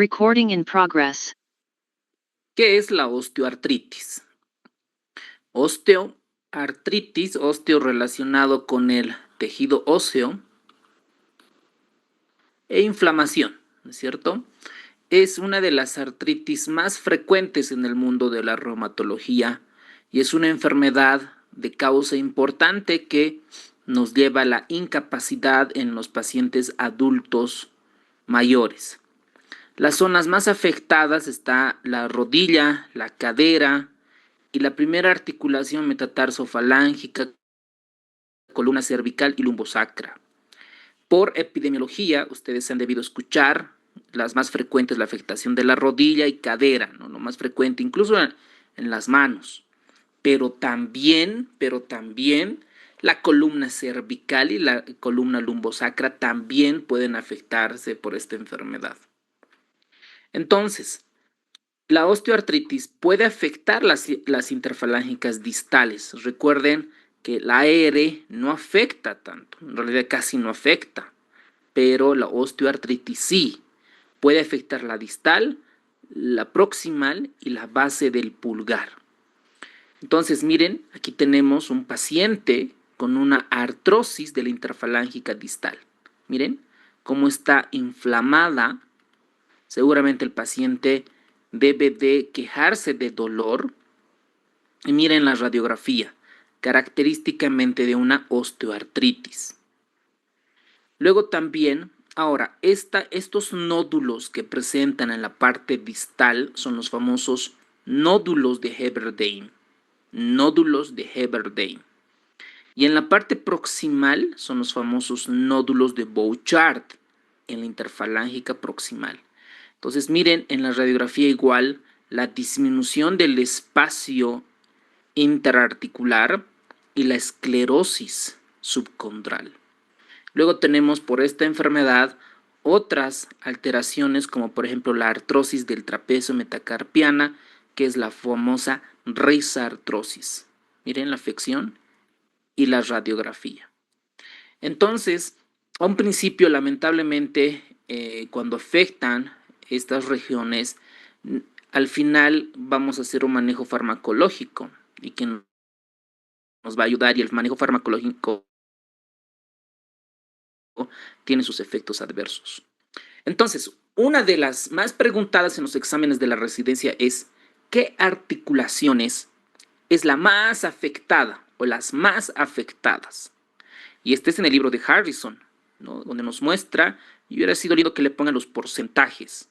Recording in progress. ¿Qué es la osteoartritis? Osteoartritis, osteo relacionado con el tejido óseo e inflamación, ¿no es cierto? Es una de las artritis más frecuentes en el mundo de la reumatología y es una enfermedad de causa importante que nos lleva a la incapacidad en los pacientes adultos mayores. Las zonas más afectadas está la rodilla, la cadera y la primera articulación metatarsofalángica, columna cervical y lumbosacra. Por epidemiología, ustedes han debido escuchar las más frecuentes, la afectación de la rodilla y cadera, ¿no? Lo más frecuente, incluso en las manos. Pero también la columna cervical y la columna lumbosacra también pueden afectarse por esta enfermedad. Entonces, la osteoartritis puede afectar las interfalángicas distales. Recuerden que la AR no afecta tanto, en realidad casi no afecta, pero la osteoartritis sí. Puede afectar la distal, la proximal y la base del pulgar. Entonces, miren, aquí tenemos un paciente con una artrosis de la interfalángica distal. Miren cómo está inflamada. Seguramente el paciente debe de quejarse de dolor. Y miren la radiografía, característicamente de una osteoartritis. Luego también, ahora, estos nódulos que presentan en la parte distal son los famosos nódulos de Heberdine. Nódulos de Heberdine. Y en la parte proximal son los famosos nódulos de Bouchard, en la interfalángica proximal. Entonces miren en la radiografía igual la disminución del espacio interarticular y la esclerosis subcondral. Luego tenemos por esta enfermedad otras alteraciones como por ejemplo la artrosis del trapecio metacarpiana, que es la famosa risartrosis. Miren la afección y la radiografía. Entonces, a un principio, lamentablemente, cuando afectan estas regiones, al final vamos a hacer un manejo farmacológico y que nos va a ayudar, y el manejo farmacológico tiene sus efectos adversos. Entonces, una de las más preguntadas en los exámenes de la residencia es ¿qué articulaciones es la más afectada o las más afectadas? Y este es en el libro de Harrison, ¿no? Donde nos muestra, y hubiera sido lindo que le pongan los porcentajes.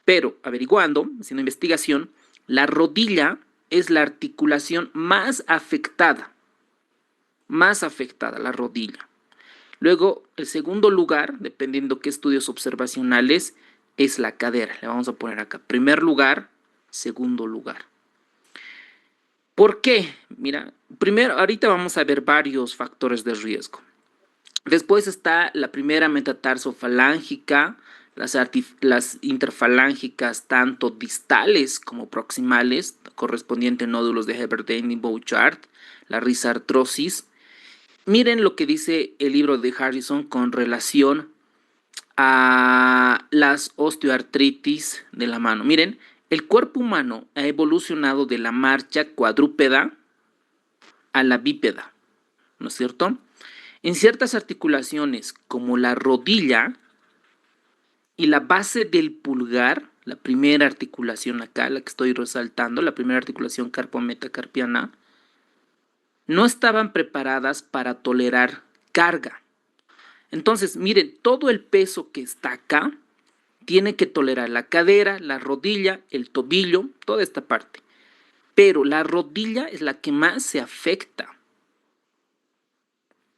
Pero averiguando, haciendo investigación, la rodilla es la articulación más afectada, la rodilla. Luego, el segundo lugar, dependiendo qué estudios observacionales, es la cadera. Le vamos a poner acá. Primer lugar, segundo lugar. ¿Por qué? Mira, primero, ahorita vamos a ver varios factores de riesgo. Después está la primera metatarsofalángica, las interfalángicas tanto distales como proximales, correspondientes nódulos de Heberdine y Bouchard, la risartrosis. Miren lo que dice el libro de Harrison con relación a las osteoartritis de la mano. Miren, el cuerpo humano ha evolucionado de la marcha cuadrúpeda a la bípeda, ¿no es cierto? En ciertas articulaciones, como la rodilla y la base del pulgar, la primera articulación acá, la que estoy resaltando, la primera articulación carpometacarpiana, no estaban preparadas para tolerar carga. Entonces, miren, todo el peso que está acá tiene que tolerar la cadera, la rodilla, el tobillo, toda esta parte. Pero la rodilla es la que más se afecta,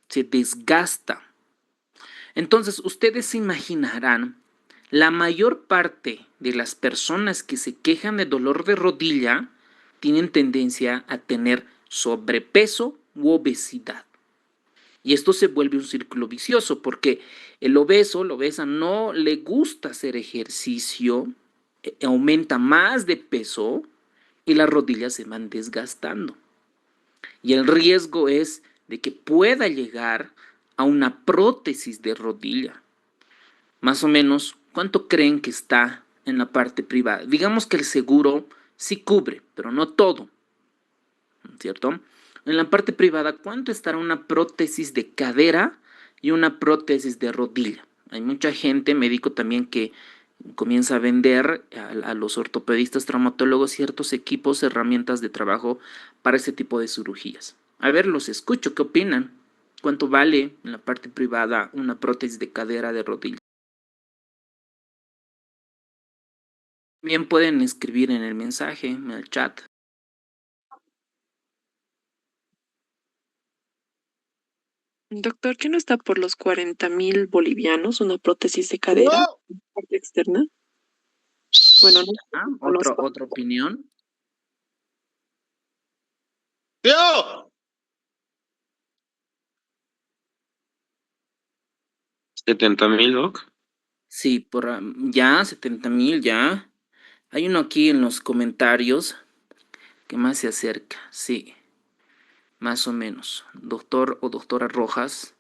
se desgasta. Entonces, ustedes se imaginarán, la mayor parte de las personas que se quejan de dolor de rodilla tienen tendencia a tener sobrepeso u obesidad. Y esto se vuelve un círculo vicioso porque el obeso, la obesa, no le gusta hacer ejercicio, aumenta más de peso y las rodillas se van desgastando. Y el riesgo es de que pueda llegar a una prótesis de rodilla. Más o menos, ¿cuánto creen que está en la parte privada. Digamos que el seguro sí cubre, pero no todo, ¿cierto? En la parte privada, ¿cuánto estará una prótesis de cadera y una prótesis de rodilla? Hay mucha gente, médico también, que comienza a vender a los ortopedistas, traumatólogos ciertos equipos, herramientas de trabajo para ese tipo de cirugías. A ver, los escucho, ¿qué opinan? ¿Cuánto vale en la parte privada una prótesis de cadera, de rodilla? Bien pueden escribir en el mensaje, en el chat. Doctor, ¿qué no está por los 40.000 bolivianos una prótesis de cadera, parte externa? Bueno, no Ah, conozco. otra opinión. ¡Yo! 70.000, Doc. Sí, ya, 70.000, ya. Hay uno aquí en los comentarios que más se acerca, sí, más o menos. Doctor o doctora Rojas,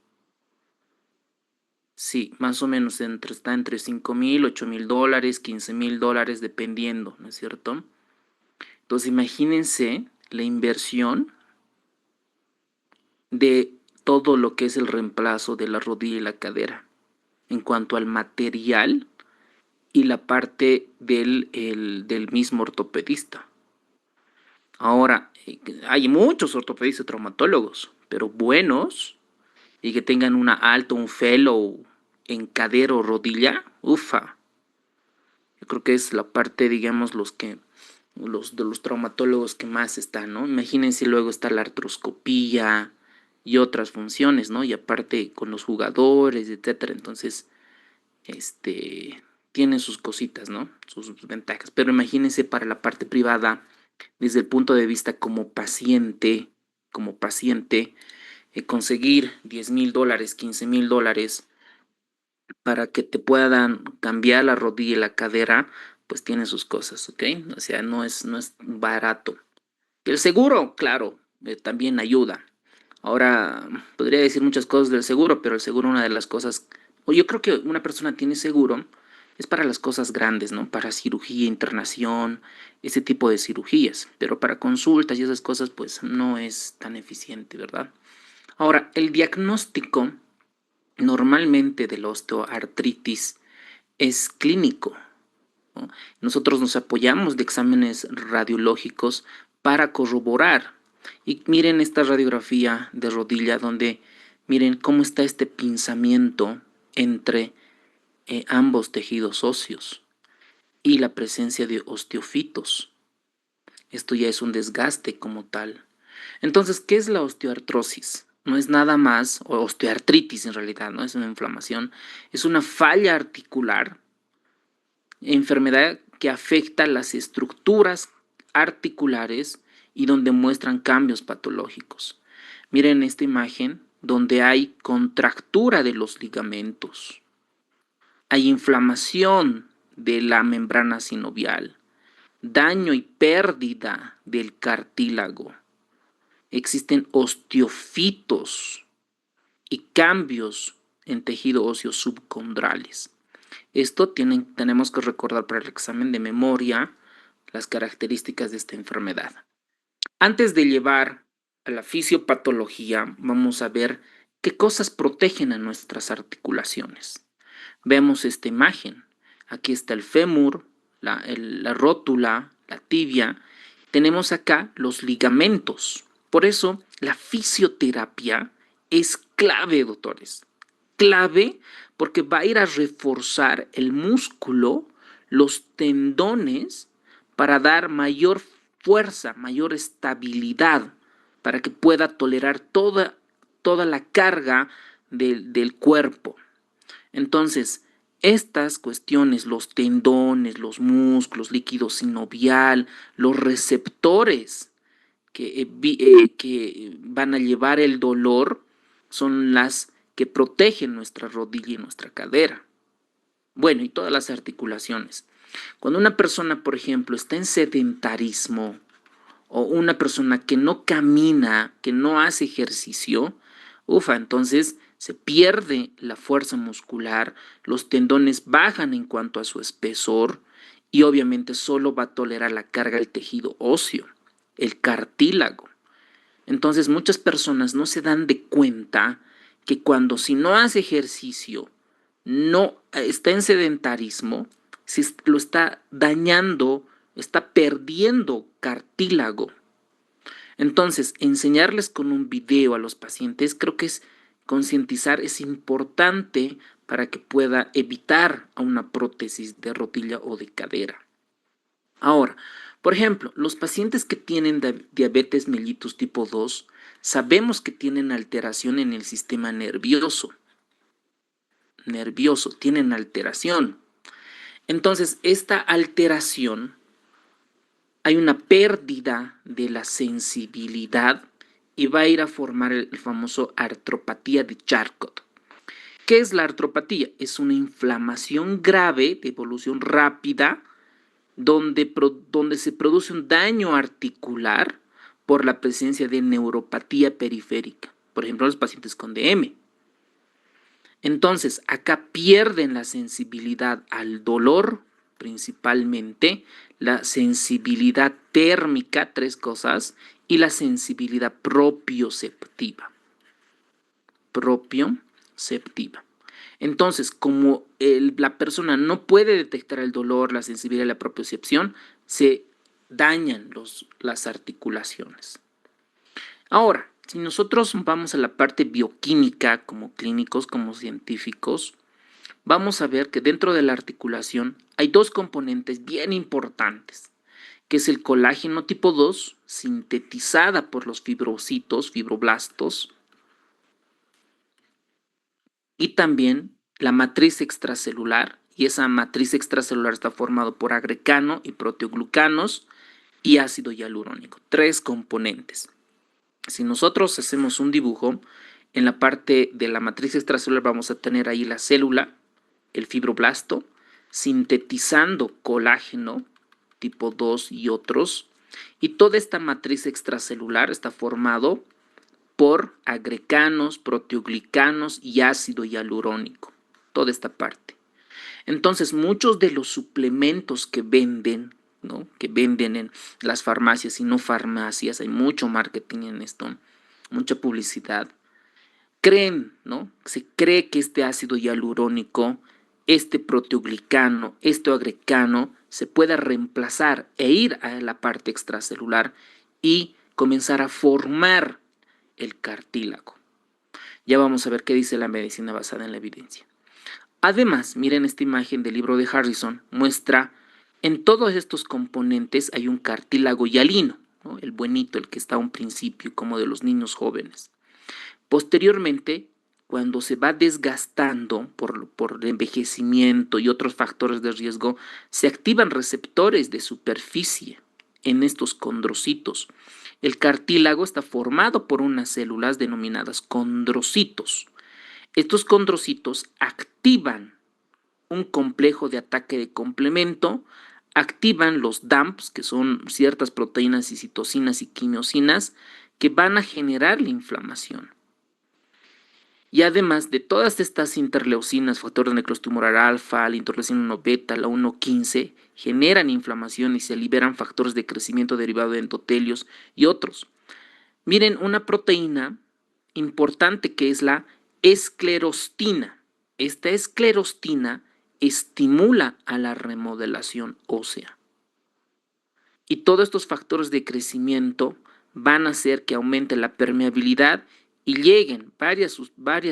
sí, más o menos está entre 5.000, 8.000 dólares, 15.000 dólares, dependiendo, ¿no es cierto? Entonces imagínense la inversión de todo lo que es el reemplazo de la rodilla y la cadera en cuanto al material y la parte del mismo ortopedista. Ahora, hay muchos ortopedistas traumatólogos, pero buenos y que tengan una alto, un fellow en cadera o rodilla, ufa. Yo creo que es la parte, digamos, los de los traumatólogos que más están, ¿no? Imagínense luego está la artroscopía y otras funciones, ¿no? Y aparte con los jugadores, etcétera. Entonces, tienen sus cositas, ¿no? Sus ventajas. Pero imagínense para la parte privada, desde el punto de vista como paciente, conseguir 10.000 dólares, 15.000 dólares para que te puedan cambiar la rodilla y la cadera, pues tiene sus cosas, ¿ok? O sea, no es barato. Y el seguro, claro, también ayuda. Ahora, podría decir muchas cosas del seguro, pero el seguro, una de las cosas, o yo creo que una persona tiene seguro, es para las cosas grandes, ¿no? Para cirugía, internación, ese tipo de cirugías. Pero para consultas y esas cosas, pues no es tan eficiente, ¿verdad? Ahora, el diagnóstico normalmente de la osteoartritis es clínico, ¿no? Nosotros nos apoyamos de exámenes radiológicos para corroborar. Y miren esta radiografía de rodilla donde miren cómo está este pinzamiento entre ambos tejidos óseos y la presencia de osteofitos. Esto ya es un desgaste como tal. Entonces, ¿qué es la osteoartrosis? No es nada más, o osteoartritis en realidad, no es una inflamación, es una falla articular, enfermedad que afecta las estructuras articulares y donde muestran cambios patológicos. Miren esta imagen donde hay contractura de los ligamentos, hay inflamación de la membrana sinovial, daño y pérdida del cartílago, existen osteofitos y cambios en tejido óseo subcondrales. Esto tenemos que recordar para el examen de memoria las características de esta enfermedad. Antes de llevar a la fisiopatología, vamos a ver qué cosas protegen a nuestras articulaciones. Vemos esta imagen. Aquí está el fémur, la rótula, la tibia. Tenemos acá los ligamentos. Por eso la fisioterapia es clave, doctores. Clave porque va a ir a reforzar el músculo, los tendones, para dar mayor fuerza, mayor estabilidad, para que pueda tolerar toda la carga del cuerpo. Entonces, estas cuestiones, los tendones, los músculos, líquido sinovial, los receptores que van a llevar el dolor, son las que protegen nuestra rodilla y nuestra cadera. Bueno, y todas las articulaciones. Cuando una persona, por ejemplo, está en sedentarismo o una persona que no camina, que no hace ejercicio, entonces se pierde la fuerza muscular, los tendones bajan en cuanto a su espesor y obviamente solo va a tolerar la carga del tejido óseo, el cartílago. Entonces muchas personas no se dan de cuenta que cuando si no hace ejercicio, no está en sedentarismo, lo está dañando, está perdiendo cartílago. Entonces, enseñarles con un video a los pacientes, creo que es concientizar, es importante para que pueda evitar a una prótesis de rodilla o de cadera. Ahora, por ejemplo, los pacientes que tienen diabetes mellitus tipo 2, sabemos que tienen alteración en el sistema nervioso. Tienen alteración. Entonces, esta alteración, hay una pérdida de la sensibilidad y va a ir a formar el famoso artropatía de Charcot. ¿Qué es la artropatía? Es una inflamación grave de evolución rápida donde se produce un daño articular por la presencia de neuropatía periférica, por ejemplo, los pacientes con DM. Entonces, acá pierden la sensibilidad al dolor, principalmente, la sensibilidad térmica, 3 cosas, y la sensibilidad propioceptiva. Entonces, como la persona no puede detectar el dolor, la sensibilidad y la propiocepción, se dañan las articulaciones. Ahora, si nosotros vamos a la parte bioquímica como clínicos, como científicos, vamos a ver que dentro de la articulación hay 2 componentes bien importantes, que es el colágeno tipo 2, sintetizada por los fibroblastos, y también la matriz extracelular, y esa matriz extracelular está formada por agrecano y proteoglucanos y ácido hialurónico, 3 componentes. Si nosotros hacemos un dibujo, en la parte de la matriz extracelular vamos a tener ahí la célula, el fibroblasto, sintetizando colágeno tipo 2 y otros, y toda esta matriz extracelular está formado por agrecanos, proteoglicanos y ácido hialurónico, toda esta parte. Entonces, muchos de los suplementos que venden, ¿no?, que venden en las farmacias y no farmacias, hay mucho marketing en esto, mucha publicidad, creen, ¿no?, se cree que este ácido hialurónico, este proteoglicano, este agrecano, se pueda reemplazar e ir a la parte extracelular y comenzar a formar el cartílago. Ya vamos a ver qué dice la medicina basada en la evidencia. Además, miren esta imagen del libro de Harrison, muestra en todos estos componentes hay un cartílago hialino, ¿no?, el buenito, el que está a un principio, como de los niños jóvenes. Posteriormente, cuando se va desgastando por el envejecimiento y otros factores de riesgo, se activan receptores de superficie en estos condrocitos. El cartílago está formado por unas células denominadas condrocitos. Estos condrocitos activan un complejo de ataque de complemento, activan los DAMPs, que son ciertas proteínas y citocinas y quimiosinas, que van a generar la inflamación. Y además de todas estas interleucinas, factor de necrosis tumoral alfa, la interleucina 1 beta, la 1,15, generan inflamación y se liberan factores de crecimiento derivado de endotelios y otros. Miren, una proteína importante que es la esclerostina. Esta esclerostina estimula a la remodelación ósea. Y todos estos factores de crecimiento van a hacer que aumente la permeabilidad y lleguen varias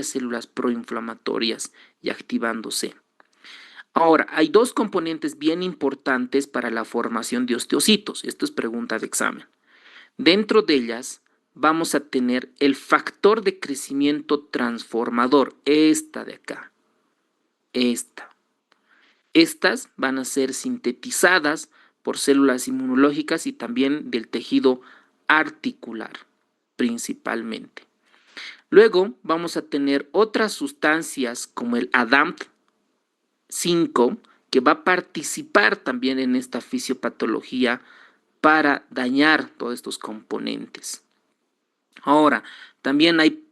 células proinflamatorias y activándose. Ahora, hay 2 componentes bien importantes para la formación de osteocitos. Esto es pregunta de examen. Dentro de ellas vamos a tener el factor de crecimiento transformador, esta de acá, esta. Estas van a ser sintetizadas por células inmunológicas y también del tejido articular, principalmente. Luego vamos a tener otras sustancias como el ADAMT5, que va a participar también en esta fisiopatología para dañar todos estos componentes. Ahora, también hay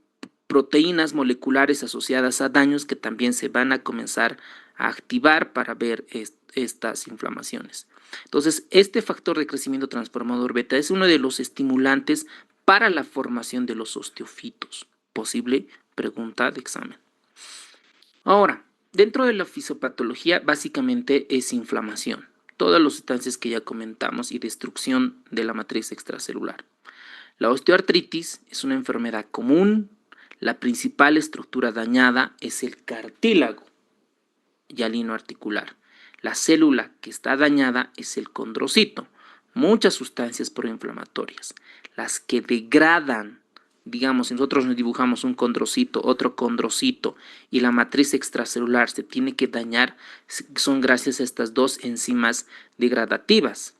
proteínas moleculares asociadas a daños que también se van a comenzar a activar para ver estas inflamaciones. Entonces, este factor de crecimiento transformador beta es uno de los estimulantes para la formación de los osteofitos. Posible pregunta de examen. Ahora, dentro de la fisiopatología básicamente es inflamación. Todas las sustancias que ya comentamos y destrucción de la matriz extracelular. La osteoartritis es una enfermedad común. La principal estructura dañada es el cartílago y el lino articular. La célula que está dañada es el condrocito. Muchas sustancias proinflamatorias, las que degradan, digamos, si nosotros nos dibujamos un condrocito, otro condrocito y la matriz extracelular se tiene que dañar, son gracias a estas dos enzimas degradativas.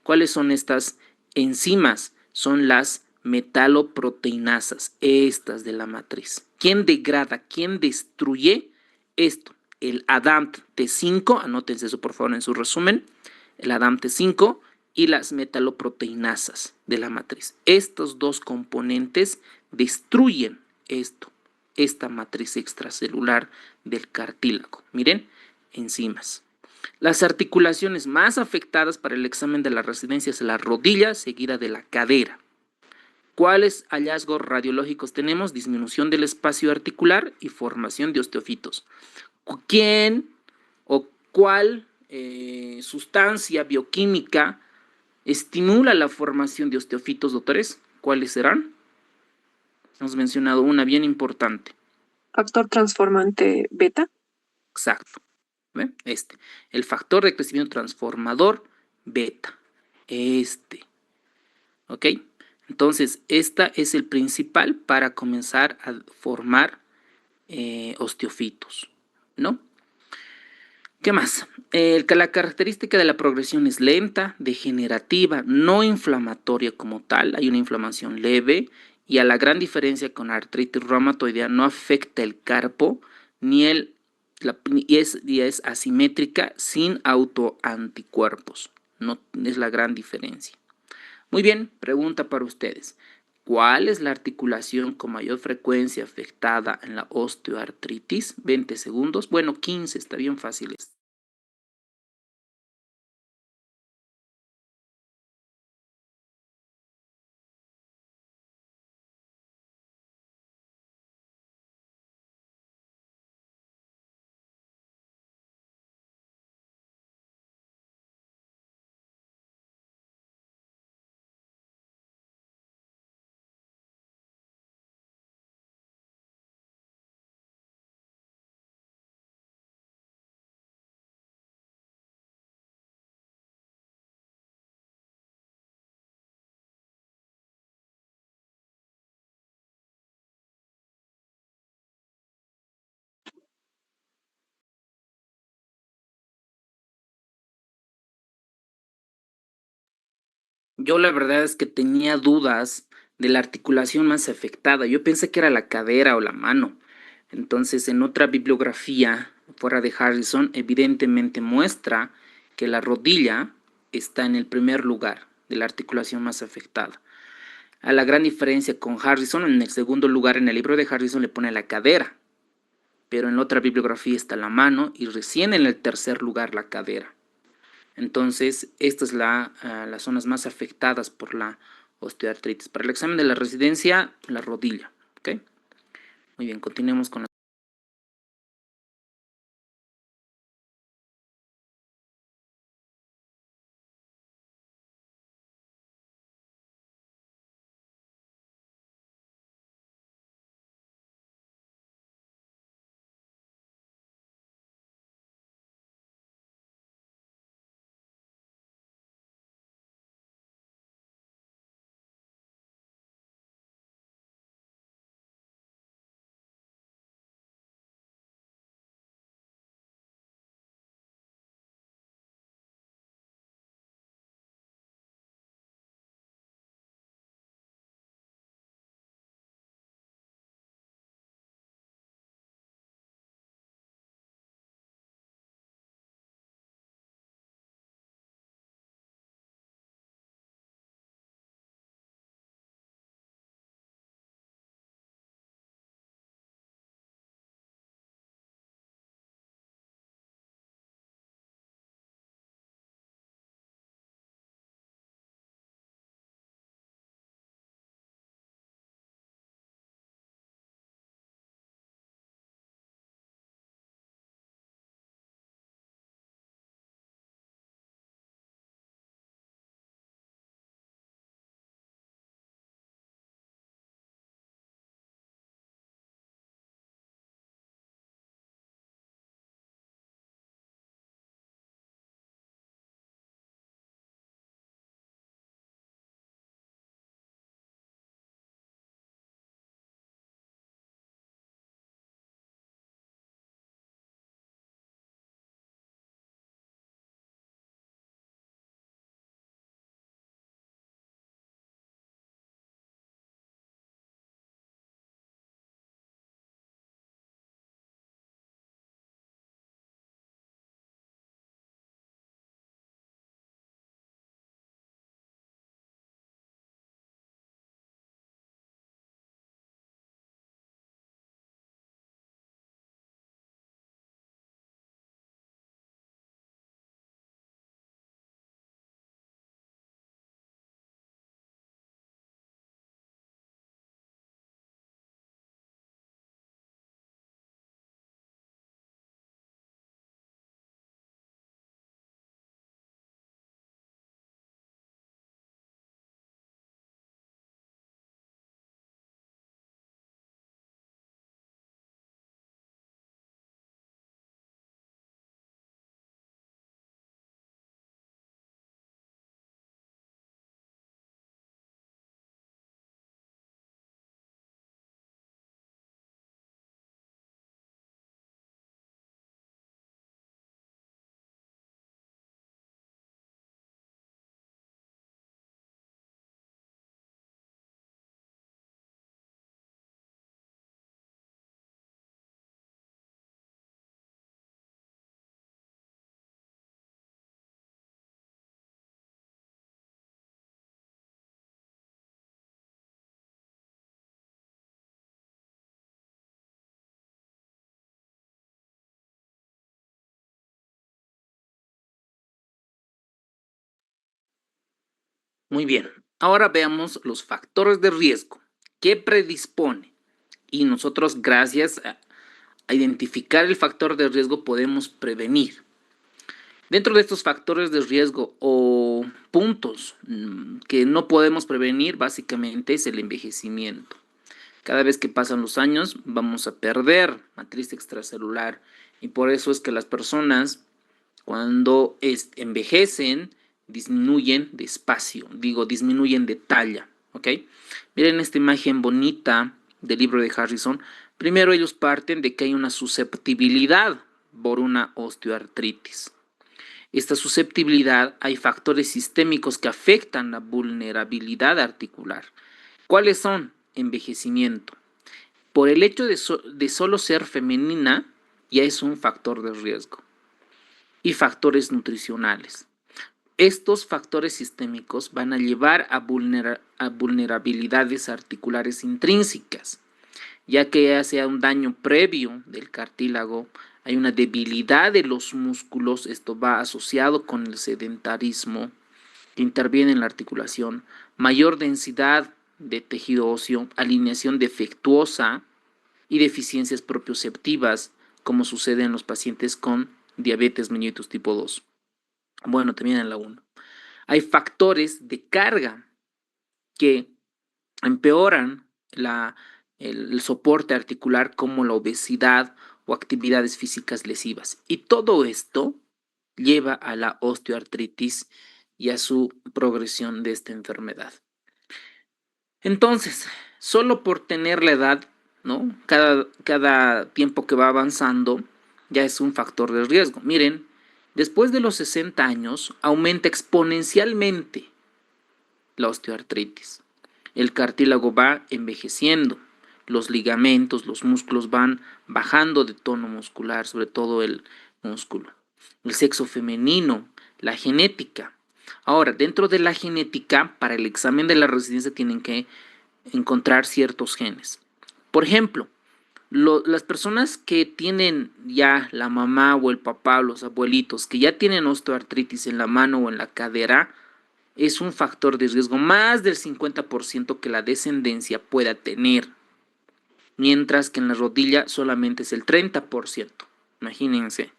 ¿Cuáles son estas enzimas? Son las metaloproteinasas, estas de la matriz. ¿Quién degrada? ¿Quién destruye esto? El ADAMT-T5, anótense eso por favor en su resumen, el ADAMT-T5 y las metaloproteinasas de la matriz. Estos dos componentes destruyen esta matriz extracelular del cartílago. Miren, enzimas. Las articulaciones más afectadas para el examen de la residencia es la rodilla seguida de la cadera. ¿Cuáles hallazgos radiológicos tenemos? Disminución del espacio articular y formación de osteofitos. ¿Quién o cuál sustancia bioquímica estimula la formación de osteofitos, doctores? ¿Cuáles serán? Hemos mencionado una bien importante. Factor transformante beta. Exacto. ¿Ve? El factor de crecimiento transformador beta. ¿Ok? Entonces, esta es el principal para comenzar a formar osteofitos, ¿no? ¿Qué más? La característica de la progresión es lenta, degenerativa, no inflamatoria como tal. Hay una inflamación leve y a la gran diferencia con artritis reumatoidea no afecta el carpo ni y es asimétrica sin autoanticuerpos. No es la gran diferencia. Muy bien, pregunta para ustedes. ¿Cuál es la articulación con mayor frecuencia afectada en la osteoartritis? 20 segundos. Bueno, 15, está bien fácil. Yo la verdad es que tenía dudas de la articulación más afectada. Yo pensé que era la cadera o la mano. Entonces, en otra bibliografía fuera de Harrison, evidentemente muestra que la rodilla está en el primer lugar de la articulación más afectada. A la gran diferencia con Harrison, en el segundo lugar, en el libro de Harrison le pone la cadera, pero en la otra bibliografía está la mano y recién en el tercer lugar la cadera. Entonces, estas son las zonas más afectadas por la osteoartritis. Para el examen de la residencia, la rodilla. ¿Ok? Muy bien, continuemos con la Muy bien. Ahora veamos los factores de riesgo. ¿Qué predispone? Y nosotros, gracias a identificar el factor de riesgo, podemos prevenir. Dentro de estos factores de riesgo o puntos que no podemos prevenir, básicamente es el envejecimiento. Cada vez que pasan los años vamos a perder matriz extracelular y por eso es que las personas cuando envejecen disminuyen de espacio, disminuyen de talla, ¿ok? Miren esta imagen bonita del libro de Harrison. Primero ellos parten de que hay una susceptibilidad por una osteoartritis. Esta susceptibilidad, hay factores sistémicos que afectan la vulnerabilidad articular. ¿Cuáles son? Envejecimiento. Por el hecho de solo ser femenina, ya es un factor de riesgo. Y factores nutricionales. Estos factores sistémicos van a llevar a vulnerabilidades articulares intrínsecas, ya que ya sea un daño previo del cartílago, hay una debilidad de los músculos, esto va asociado con el sedentarismo que interviene en la articulación, mayor densidad de tejido óseo, alineación defectuosa y deficiencias propioceptivas, como sucede en los pacientes con diabetes mellitus tipo 2. Bueno, también en la 1. Hay factores de carga que empeoran el soporte articular, como la obesidad o actividades físicas lesivas. Y todo esto lleva a la osteoartritis y a su progresión de esta enfermedad. Entonces, solo por tener la edad, ¿no? Cada tiempo que va avanzando ya es un factor de riesgo. Miren, después de los 60 años aumenta exponencialmente la osteoartritis. El cartílago va envejeciendo, los ligamentos, los músculos van bajando de tono muscular, sobre todo el músculo. El sexo femenino, la genética. Ahora, dentro de la genética, para el examen de la residencia tienen que encontrar ciertos genes. Por ejemplo, las personas que tienen ya la mamá o el papá o los abuelitos que ya tienen osteoartritis en la mano o en la cadera, es un factor de riesgo más del 50% que la descendencia pueda tener, mientras que en la rodilla solamente es el 30%. Imagínense.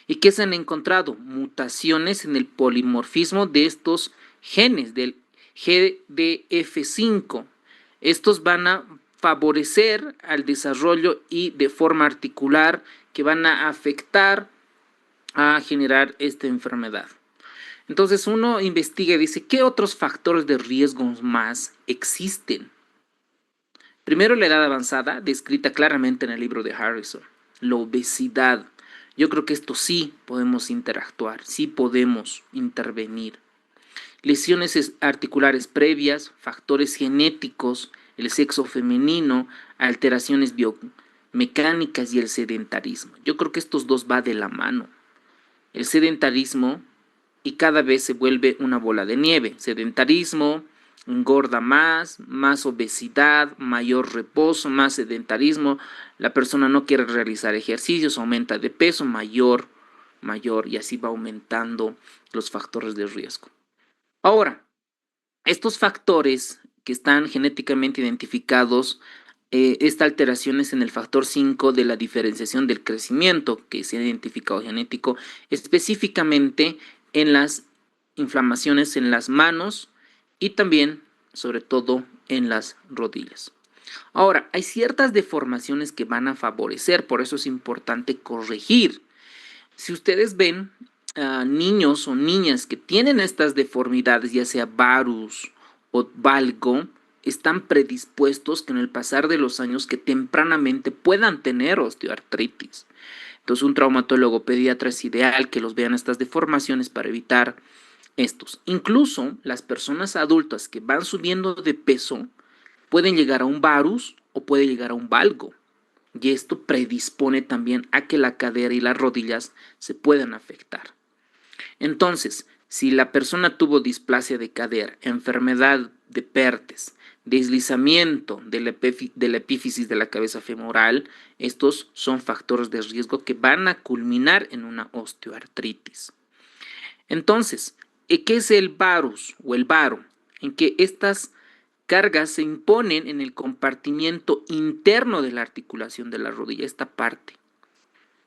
¿Y qué se han encontrado? Mutaciones en el polimorfismo de estos genes, del GDF5. Estos van a favorecer al desarrollo y de forma articular que van a afectar a generar esta enfermedad. Entonces uno investiga y dice, ¿qué otros factores de riesgo más existen? Primero, la edad avanzada, descrita claramente en el libro de Harrison. La obesidad. Yo creo que esto sí podemos interactuar, sí podemos intervenir. Lesiones articulares previas, factores genéticos, el sexo femenino, alteraciones biomecánicas y el sedentarismo. Yo creo que estos dos va de la mano. El sedentarismo y cada vez se vuelve una bola de nieve. Sedentarismo, engorda más obesidad, mayor reposo, más sedentarismo. La persona no quiere realizar ejercicios, aumenta de peso, mayor, y así va aumentando los factores de riesgo. Ahora, estos factores que están genéticamente identificados, esta alteración es en el factor 5 de la diferenciación del crecimiento, que se ha identificado genético, específicamente en las inflamaciones en las manos y también, sobre todo, en las rodillas. Ahora, hay ciertas deformaciones que van a favorecer, por eso es importante corregir. Si ustedes ven niños o niñas que tienen estas deformidades, ya sea varus o valgo, están predispuestos que en el pasar de los años que tempranamente puedan tener osteoartritis. Entonces un traumatólogo pediatra es ideal que los vean estas deformaciones para evitar estos. Incluso las personas adultas que van subiendo de peso pueden llegar a un varus o puede llegar a un valgo. Y esto predispone también a que la cadera y las rodillas se puedan afectar. Entonces, si la persona tuvo displasia de cadera, enfermedad de Pertes, deslizamiento de la epífisis de la cabeza femoral, estos son factores de riesgo que van a culminar en una osteoartritis. Entonces, ¿qué es el varus o el varo? en que estas cargas se imponen en el compartimiento interno de la articulación de la rodilla, esta parte.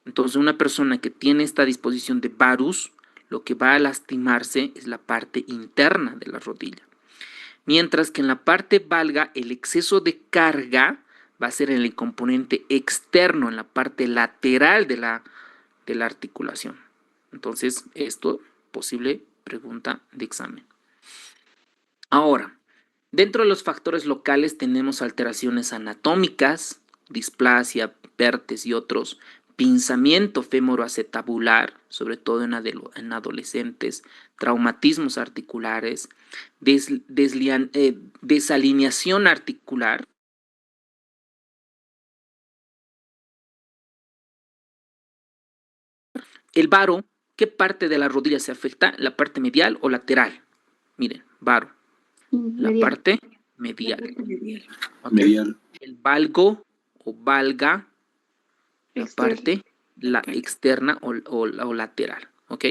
Entonces, una persona que tiene esta disposición de varus, lo que va a lastimarse es la parte interna de la rodilla. Mientras que en la parte valga, el exceso de carga va a ser en el componente externo, en la parte lateral de la articulación. Entonces, esto, posible pregunta de examen. Ahora, dentro de los factores locales tenemos alteraciones anatómicas, displasia, PERTES y otros, pinzamiento femoroacetabular, sobre todo en adolescentes, traumatismos articulares, desalineación articular. El varo, ¿qué parte de la rodilla se afecta? ¿La parte medial o lateral? Miren, varo. La parte medial. Okay. Medial. El valgo o valga, la parte externa o lateral. ¿Ok?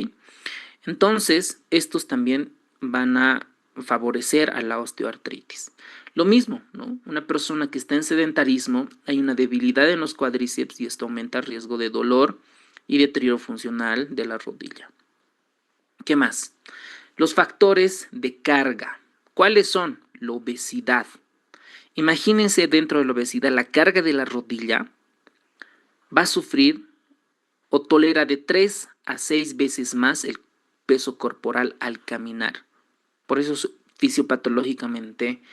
Entonces, estos también van a favorecer a la osteoartritis. Lo mismo, ¿no? Una persona que está en sedentarismo, hay una debilidad en los cuádriceps y esto aumenta el riesgo de dolor y deterioro funcional de la rodilla. ¿Qué más? Los factores de carga. ¿Cuáles son? La obesidad. Imagínense dentro de la obesidad, la carga de la rodilla va a sufrir o tolera de 3 a 6 veces más el peso corporal al caminar. Por eso fisiopatológicamente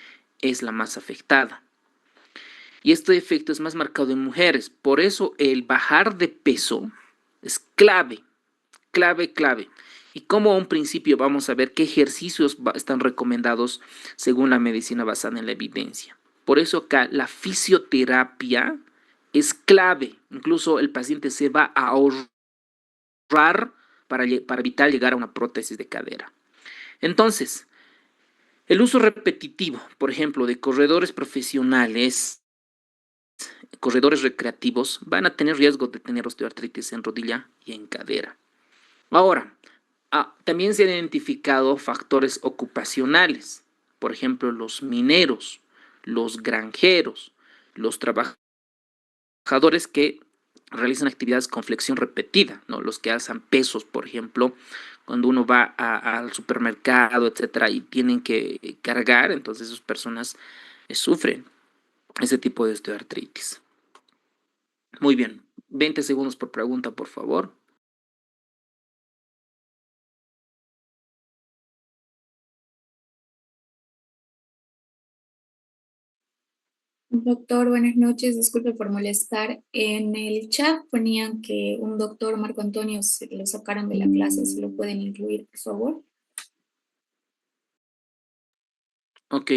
es la más afectada. Y este efecto es más marcado en mujeres. Por eso el bajar de peso es clave. Y como a un principio vamos a ver qué ejercicios están recomendados según la medicina basada en la evidencia. Por eso acá la fisioterapia es clave. Incluso el paciente se va a ahorrar para evitar llegar a una prótesis de cadera. Entonces, el uso repetitivo, por ejemplo, de corredores profesionales, corredores recreativos, van a tener riesgo de tener osteoartritis en rodilla y en cadera. Ahora, también se han identificado factores ocupacionales, por ejemplo, los mineros, los granjeros, los trabajadores que realizan actividades con flexión repetida, ¿no? Los que alzan pesos, por ejemplo, cuando uno va al supermercado, etcétera, y tienen que cargar, entonces esas personas sufren ese tipo de osteoartritis. Muy bien, 20 segundos por pregunta, por favor. Doctor, buenas noches. Disculpe por molestar. En el chat ponían que un doctor Marco Antonio lo sacaron de la clase. ¿Se lo pueden incluir, por favor? Ok.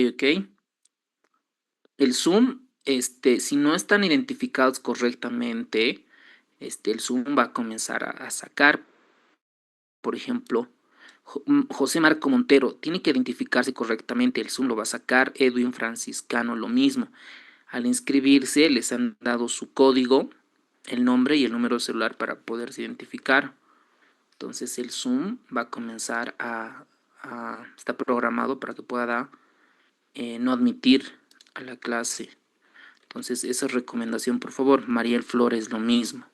El Zoom, si no están identificados correctamente, el Zoom va a comenzar a sacar, por ejemplo, José Marco Montero tiene que identificarse correctamente, el Zoom lo va a sacar, Edwin Franciscano lo mismo. Al inscribirse les han dado su código, el nombre y el número de celular para poderse identificar. Entonces el Zoom va a comenzar está programado para que pueda no admitir a la clase. Entonces esa recomendación, por favor. Mariel Flores lo mismo.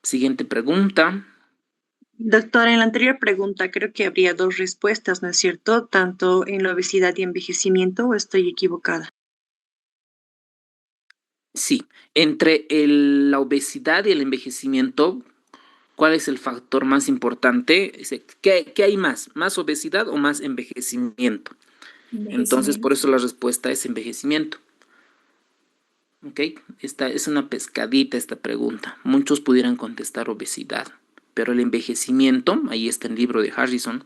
Siguiente pregunta. Doctor, en la anterior pregunta creo que habría dos respuestas, ¿no es cierto? Tanto en la obesidad y envejecimiento, ¿o estoy equivocada? Sí, entre la obesidad y el envejecimiento, ¿cuál es el factor más importante? ¿Qué hay más? ¿Más obesidad o más envejecimiento? Entonces, por eso la respuesta es envejecimiento. ¿Ok? Esta es una pescadita esta pregunta. Muchos pudieran contestar obesidad, pero el envejecimiento, ahí está el libro de Harrison,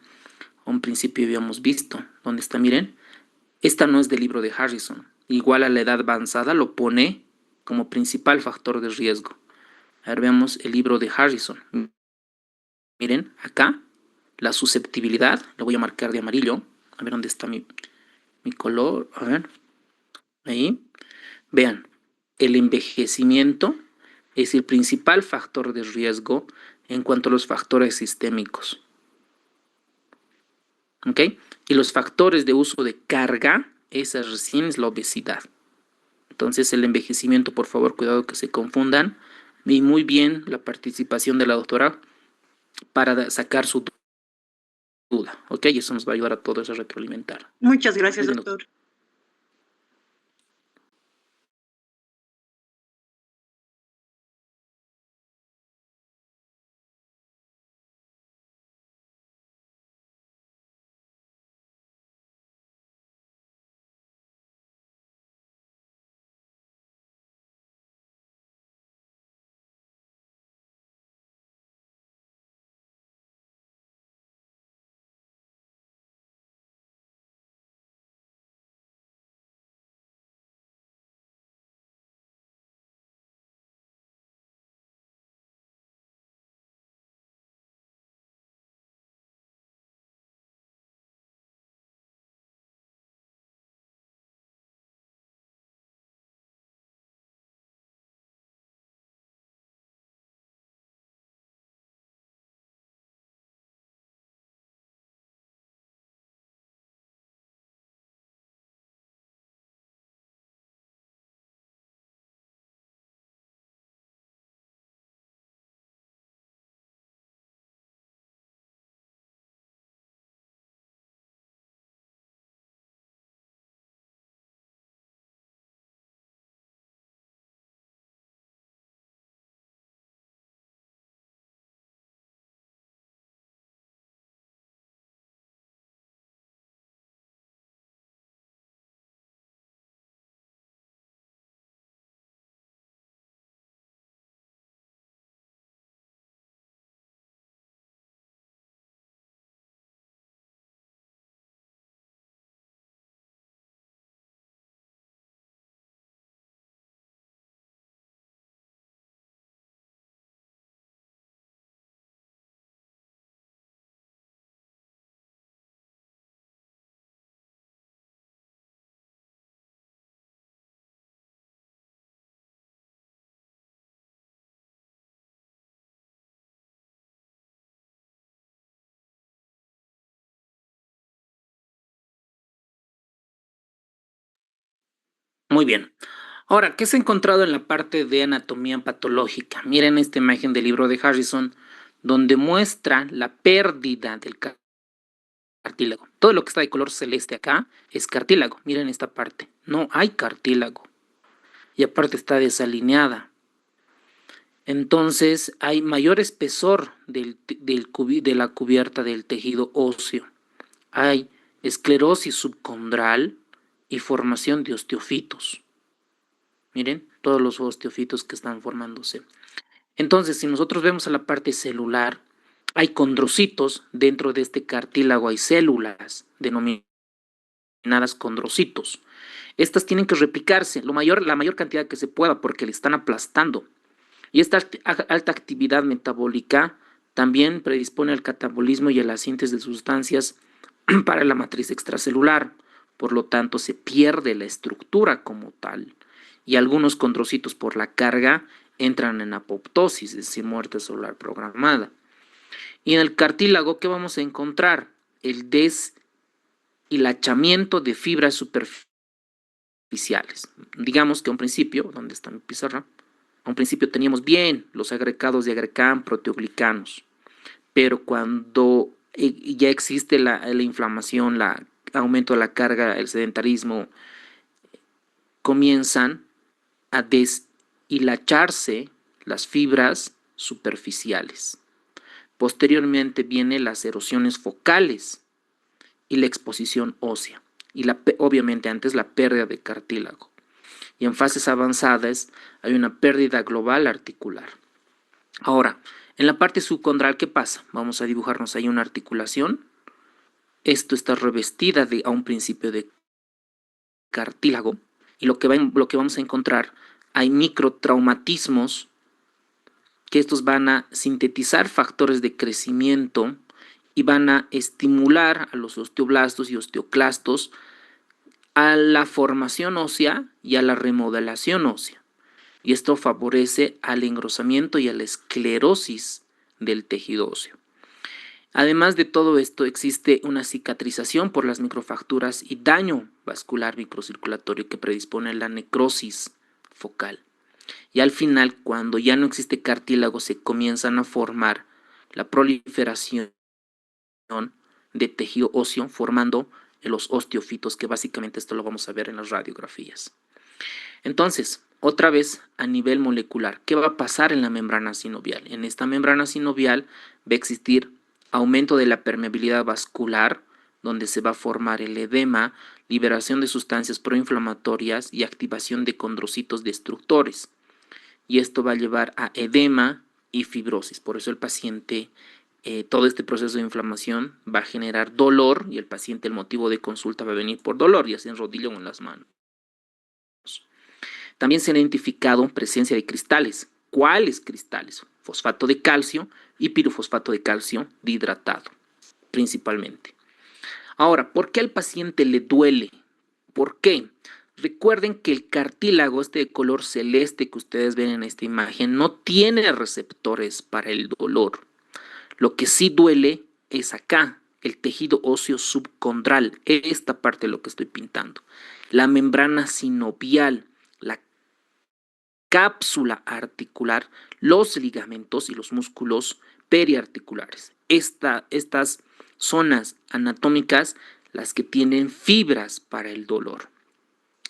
a un principio habíamos visto. ¿Dónde está? Miren, esta no es del libro de Harrison. Igual a la edad avanzada lo pone como principal factor de riesgo. A ver, veamos el libro de Harrison. Miren, acá, la susceptibilidad, lo voy a marcar de amarillo. A ver dónde está mi color. A ver, ahí. Vean, el envejecimiento es el principal factor de riesgo en cuanto a los factores sistémicos. ¿ok? Y los factores de uso de carga, esa recién es la obesidad. Entonces el envejecimiento, por favor, cuidado que se confundan. Y muy bien la participación de la doctora para sacar su duda, ¿ok? Y eso nos va a ayudar a todos a retroalimentar. Muchas gracias, Muy bien, doctor. Muy bien. Ahora, ¿qué se ha encontrado en la parte de anatomía patológica? Miren esta imagen del libro de Harrison, donde muestra la pérdida del cartílago. Todo lo que está de color celeste acá es cartílago. Miren esta parte. No hay cartílago. Y aparte está desalineada. Entonces hay mayor espesor de la cubierta del tejido óseo. Hay esclerosis subcondral y formación de osteofitos. Miren, todos los osteofitos que están formándose. Entonces, si nosotros vemos a la parte celular, hay condrocitos. Dentro de este cartílago hay células denominadas condrocitos. Estas tienen que replicarse la mayor cantidad que se pueda porque le están aplastando. Y esta alta actividad metabólica también predispone al catabolismo y a la síntesis de sustancias para la matriz extracelular. Por lo tanto, se pierde la estructura como tal. Y algunos condrocitos por la carga entran en apoptosis, es decir, muerte celular programada. Y en el cartílago, ¿qué vamos a encontrar? El deshilachamiento de fibras superficiales. Digamos que a un principio, ¿dónde está mi pizarra? A un principio teníamos bien los agregados de agrecan, proteoglicanos, pero cuando ya existe la inflamación, el aumento de la carga, el sedentarismo, comienzan a deshilacharse las fibras superficiales. Posteriormente vienen las erosiones focales y la exposición ósea, y obviamente antes la pérdida de cartílago. Y en fases avanzadas hay una pérdida global articular. Ahora, en la parte subcondral, ¿qué pasa? Vamos a dibujarnos ahí una articulación. Esto está revestida a un principio de cartílago. Y lo que vamos a encontrar, hay microtraumatismos, que estos van a sintetizar factores de crecimiento y van a estimular a los osteoblastos y osteoclastos a la formación ósea y a la remodelación ósea. Y esto favorece al engrosamiento y a la esclerosis del tejido óseo. Además de todo esto, existe una cicatrización por las microfracturas y daño vascular microcirculatorio que predispone a la necrosis focal. Y al final, cuando ya no existe cartílago, se comienzan a formar la proliferación de tejido óseo, formando los osteofitos, que básicamente esto lo vamos a ver en las radiografías. Entonces, otra vez a nivel molecular, ¿qué va a pasar en la membrana sinovial? En esta membrana sinovial va a existir aumento de la permeabilidad vascular, donde se va a formar el edema, liberación de sustancias proinflamatorias y activación de condrocitos destructores. Y esto va a llevar a edema y fibrosis. Por eso el paciente, todo este proceso de inflamación va a generar dolor y el paciente, el motivo de consulta va a venir por dolor, ya sea en rodilla o en las manos. También se ha identificado presencia de cristales. ¿Cuáles cristales? Fosfato de calcio y pirofosfato de calcio dihidratado, principalmente. Ahora, ¿por qué al paciente le duele? ¿Por qué? Recuerden que el cartílago, este de color celeste que ustedes ven en esta imagen, no tiene receptores para el dolor. Lo que sí duele es acá, el tejido óseo subcondral, esta parte de lo que estoy pintando. La membrana sinovial, la cápsula articular, los ligamentos y los músculos periarticulares. Estas zonas anatómicas, las que tienen fibras para el dolor.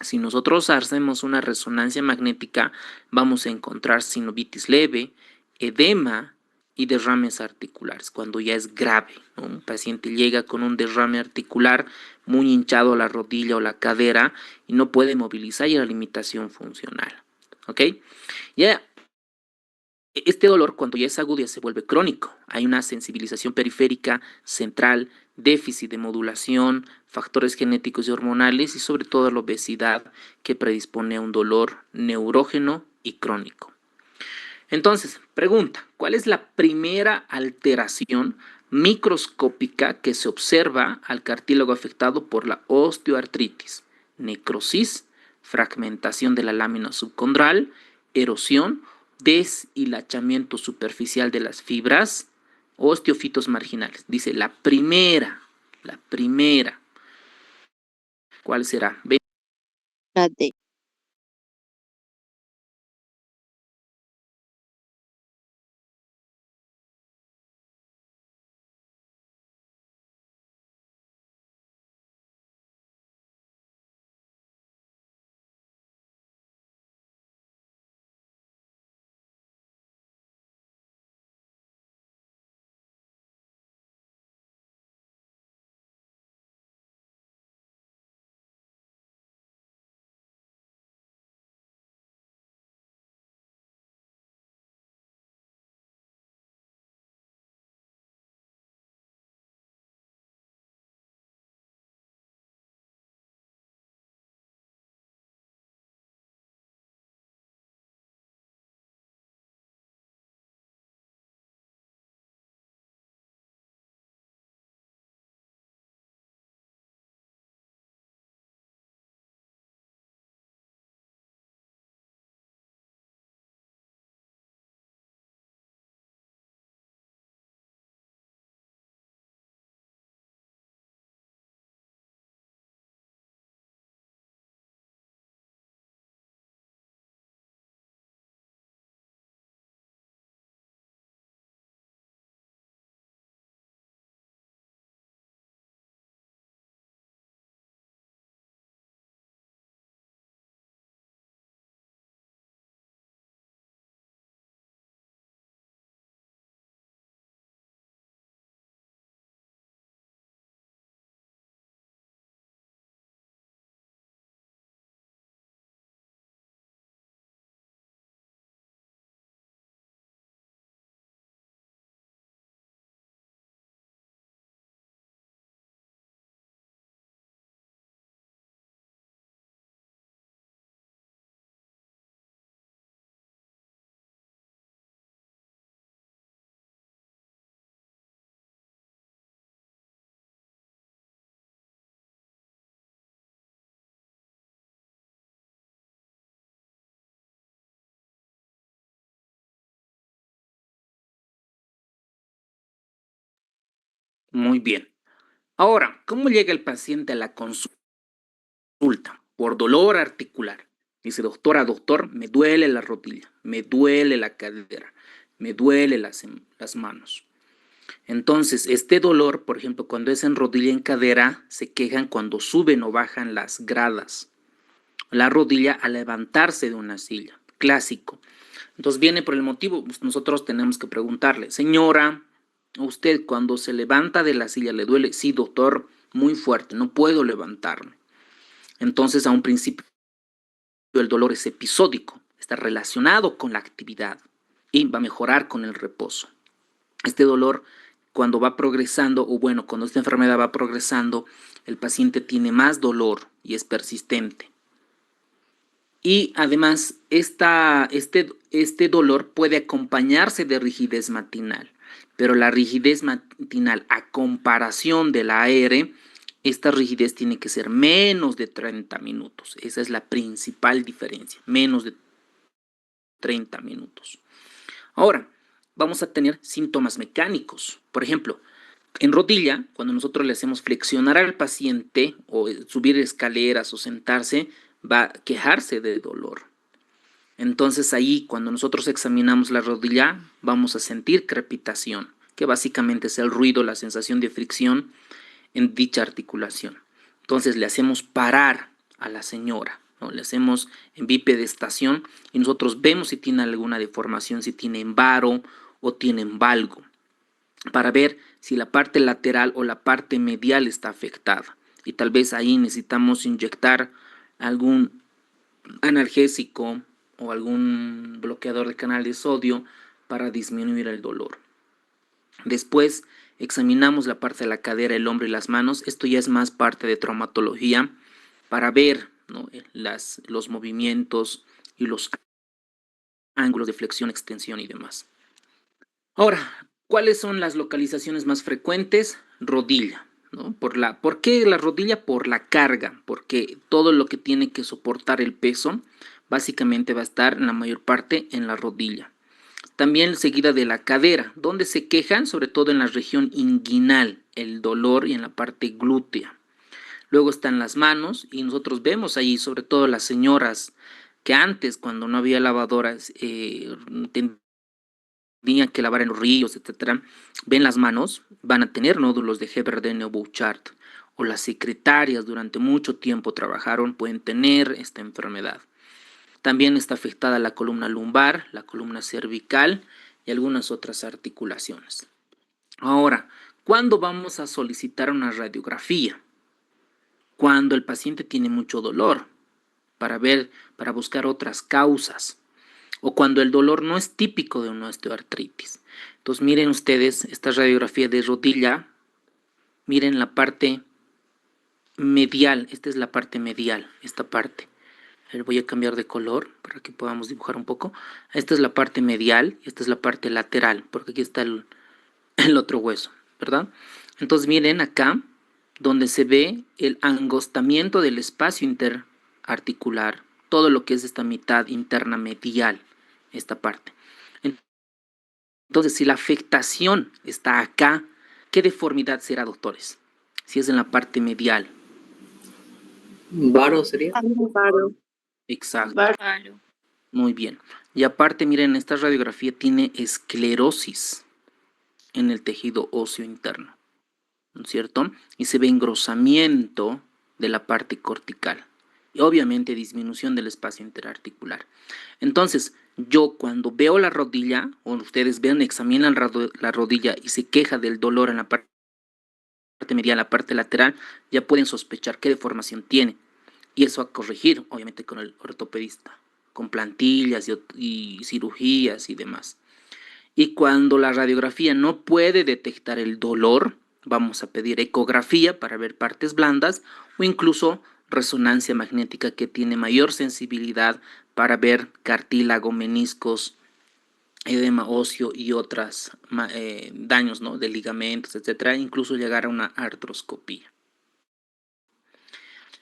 Si nosotros hacemos una resonancia magnética, vamos a encontrar sinovitis leve, edema y derrames articulares, cuando ya es grave, ¿no? Un paciente llega con un derrame articular muy hinchado a la rodilla o la cadera y no puede movilizar y la limitación funcional. ¿Ok? Ya, este dolor, cuando ya es agudo, ya se vuelve crónico. Hay una sensibilización periférica central, déficit de modulación, factores genéticos y hormonales y sobre todo la obesidad, que predispone a un dolor neurógeno y crónico. Entonces, pregunta, ¿cuál es la primera alteración microscópica que se observa al cartílago afectado por la osteoartritis? Necrosis, fragmentación de la lámina subcondral, erosión, deshilachamiento superficial de las fibras, osteofitos marginales. Dice la primera. ¿Cuál será? La D. Muy bien. Ahora, ¿cómo llega el paciente a la consulta? Por dolor articular. Dice, doctor, me duele la rodilla, me duele la cadera, me duele las manos. Entonces, este dolor, por ejemplo, cuando es en rodilla y en cadera, se quejan cuando suben o bajan las gradas. La rodilla al levantarse de una silla, clásico. Entonces viene por el motivo, pues nosotros tenemos que preguntarle, señora, ¿usted cuando se levanta de la silla le duele? Sí, doctor, muy fuerte, no puedo levantarme. Entonces, a un principio el dolor es episódico, está relacionado con la actividad y va a mejorar con el reposo. Este dolor, cuando va progresando, o bueno, cuando esta enfermedad va progresando, el paciente tiene más dolor y es persistente. Y además, este dolor puede acompañarse de rigidez matinal, pero la rigidez matinal a comparación de la AR, esta rigidez tiene que ser menos de 30 minutos. Esa es la principal diferencia, menos de 30 minutos. Ahora, vamos a tener síntomas mecánicos. Por ejemplo, en rodilla, cuando nosotros le hacemos flexionar al paciente o subir escaleras o sentarse, va a quejarse de dolor. Entonces ahí, cuando nosotros examinamos la rodilla, vamos a sentir crepitación, que básicamente es el ruido, la sensación de fricción en dicha articulación. Entonces le hacemos parar a la señora, ¿no? Le hacemos en bipedestación y nosotros vemos si tiene alguna deformación, si tiene varo o tiene valgo, para ver si la parte lateral o la parte medial está afectada. Y tal vez ahí necesitamos inyectar algún analgésico o algún bloqueador de canal de sodio para disminuir el dolor. Después examinamos la parte de la cadera, el hombro y las manos. Esto ya es más parte de traumatología para ver, ¿no?, los movimientos y los ángulos de flexión, extensión y demás. Ahora, ¿cuáles son las localizaciones más frecuentes? Rodilla, ¿no? ¿Por qué la rodilla? Por la carga, porque todo lo que tiene que soportar el peso básicamente va a estar en la mayor parte en la rodilla. También seguida de la cadera, donde se quejan sobre todo en la región inguinal, el dolor y en la parte glútea. Luego están las manos y nosotros vemos ahí sobre todo las señoras que antes, cuando no había lavadoras, tenían que lavar en los ríos, etcétera, ven las manos, van a tener nódulos de Heberdene o Bouchard, o las secretarias durante mucho tiempo trabajaron, pueden tener esta enfermedad. También está afectada la columna lumbar, la columna cervical y algunas otras articulaciones. Ahora, ¿cuándo vamos a solicitar una radiografía? Cuando el paciente tiene mucho dolor, para buscar otras causas, o cuando el dolor no es típico de una osteoartritis. Entonces miren ustedes esta radiografía de rodilla, miren la parte medial, esta es la parte medial, esta parte. Voy a cambiar de color para que podamos dibujar un poco. Esta es la parte medial, esta es la parte lateral, porque aquí está el otro hueso, ¿verdad? Entonces miren acá, donde se ve el angostamiento del espacio interarticular, todo lo que es esta mitad interna medial, esta parte. Entonces, si la afectación está acá, ¿qué deformidad será, doctores? Si es en la parte medial. Varo sería. Varo. Exacto. Claro. Muy bien. Y aparte, miren, esta radiografía tiene esclerosis en el tejido óseo interno, ¿no es cierto? Y se ve engrosamiento de la parte cortical. Y obviamente disminución del espacio interarticular. Entonces, yo cuando veo la rodilla, o ustedes ven, examinan la rodilla y se queja del dolor en la parte medial, la parte lateral, ya pueden sospechar qué deformación tiene. Y eso a corregir, obviamente, con el ortopedista, con plantillas y cirugías y demás. Y cuando la radiografía no puede detectar el dolor, vamos a pedir ecografía para ver partes blandas o incluso resonancia magnética, que tiene mayor sensibilidad para ver cartílago, meniscos, edema óseo y otros daños, ¿no?, de ligamentos, etcétera, incluso llegar a una artroscopía.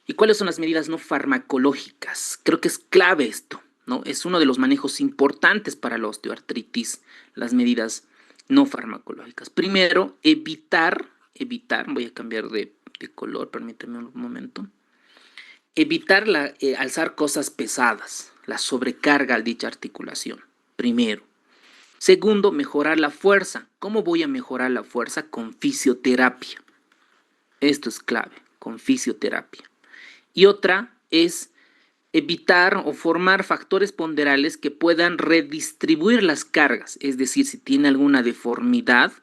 ¿Y cuáles son las medidas no farmacológicas? Creo que es clave esto, ¿no? Es uno de los manejos importantes para la osteoartritis, las medidas no farmacológicas. Primero, evitar evitar, voy a cambiar de color, permíteme un momento. Evitar alzar cosas pesadas, la sobrecarga a dicha articulación, primero. Segundo, mejorar la fuerza. ¿Cómo voy a mejorar la fuerza? Con fisioterapia. Esto es clave, con fisioterapia. Y otra es evitar o formar factores ponderales que puedan redistribuir las cargas, es decir, si tiene alguna deformidad,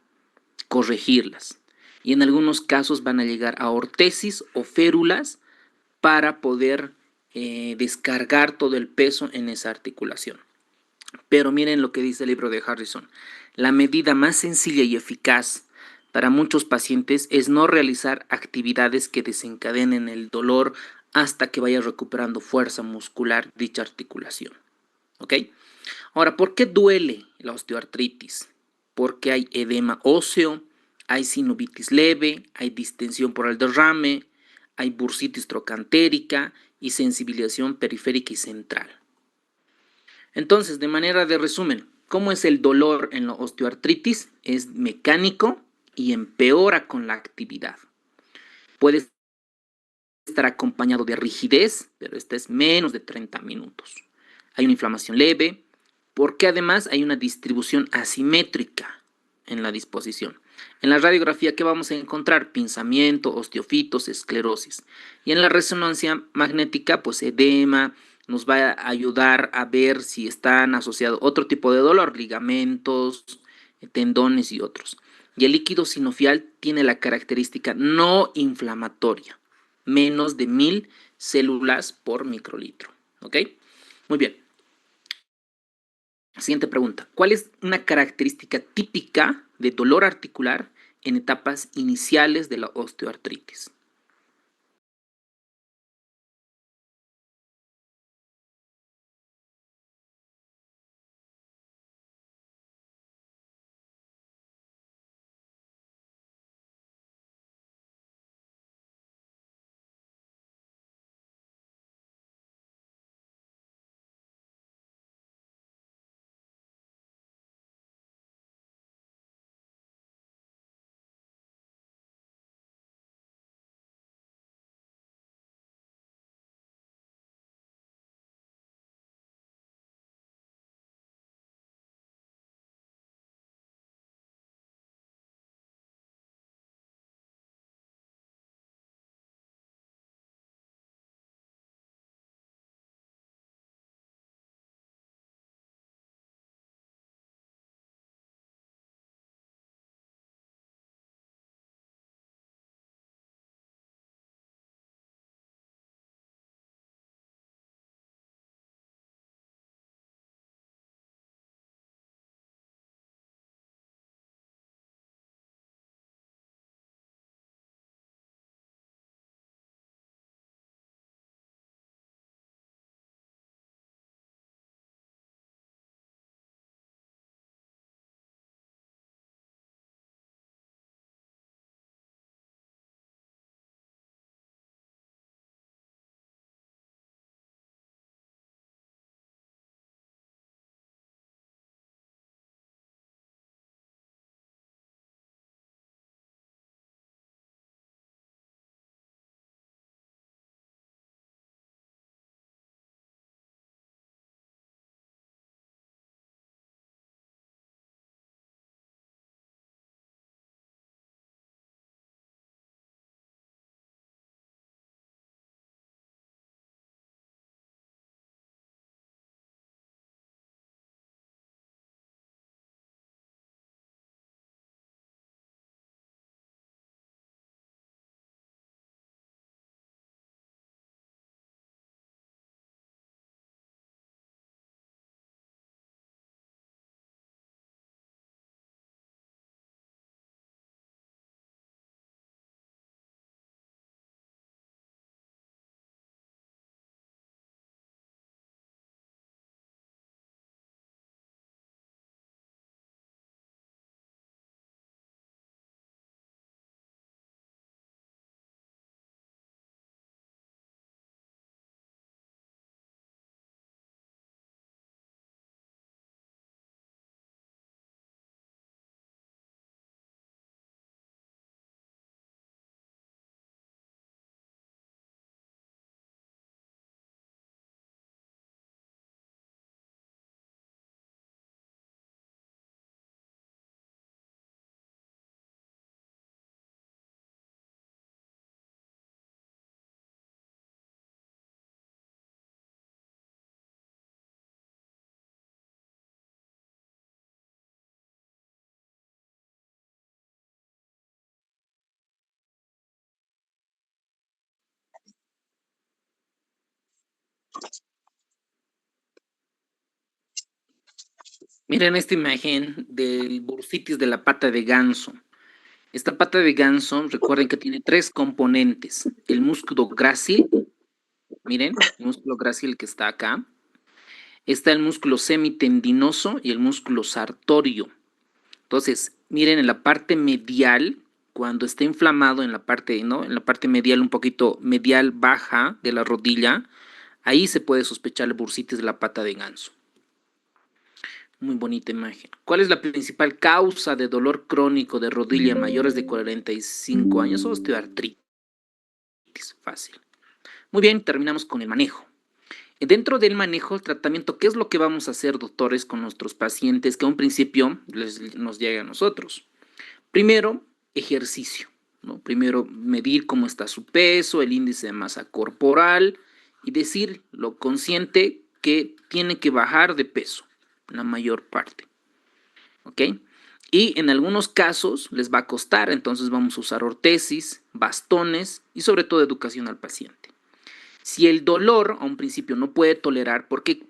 corregirlas. Y en algunos casos van a llegar a ortesis o férulas para poder descargar todo el peso en esa articulación. Pero miren lo que dice el libro de Harrison. La medida más sencilla y eficaz para muchos pacientes es no realizar actividades que desencadenen el dolor hasta que vaya recuperando fuerza muscular dicha articulación. ¿Ok? Ahora, ¿por qué duele la osteoartritis? Porque hay edema óseo, hay sinovitis leve, hay distensión por el derrame, hay bursitis trocantérica y sensibilización periférica y central. Entonces, de manera de resumen, ¿cómo es el dolor en la osteoartritis? Es mecánico y empeora con la actividad. Puede estar acompañado de rigidez, pero esta es menos de 30 minutos. Hay una inflamación leve, porque además hay una distribución asimétrica en la disposición. En la radiografía, ¿qué vamos a encontrar? Pinzamiento, osteofitos, esclerosis. Y en la resonancia magnética, pues edema, nos va a ayudar a ver si están asociados otro tipo de dolor, ligamentos, tendones y otros. Y el líquido sinovial tiene la característica no inflamatoria, menos de 1000 células por microlitro. ¿Ok? Muy bien. Siguiente pregunta. ¿Cuál es una característica típica de dolor articular en etapas iniciales de la osteoartritis? Miren esta imagen del bursitis de la pata de ganso. Esta pata de ganso, recuerden que tiene 3 componentes. El músculo grácil, miren, el músculo grácil que está acá. Está el músculo semitendinoso y el músculo sartorio. Entonces, miren en la parte medial, cuando está inflamado en la parte, ¿no? En la parte medial, un poquito medial baja de la rodilla, ahí se puede sospechar el bursitis de la pata de ganso. Muy bonita imagen. ¿Cuál es la principal causa de dolor crónico de rodilla en mayores de 45 años? Osteoartritis. Fácil. Muy bien, terminamos con el manejo. Dentro del manejo, el tratamiento, ¿qué es lo que vamos a hacer, doctores, con nuestros pacientes que a un principio nos llega a nosotros? Primero, ejercicio, ¿no? Primero, medir cómo está su peso, el índice de masa corporal y decir lo consciente que tiene que bajar de peso, la mayor parte, ¿ok? Y en algunos casos les va a costar, entonces vamos a usar ortesis, bastones y sobre todo educación al paciente. Si el dolor a un principio no puede tolerar, ¿por qué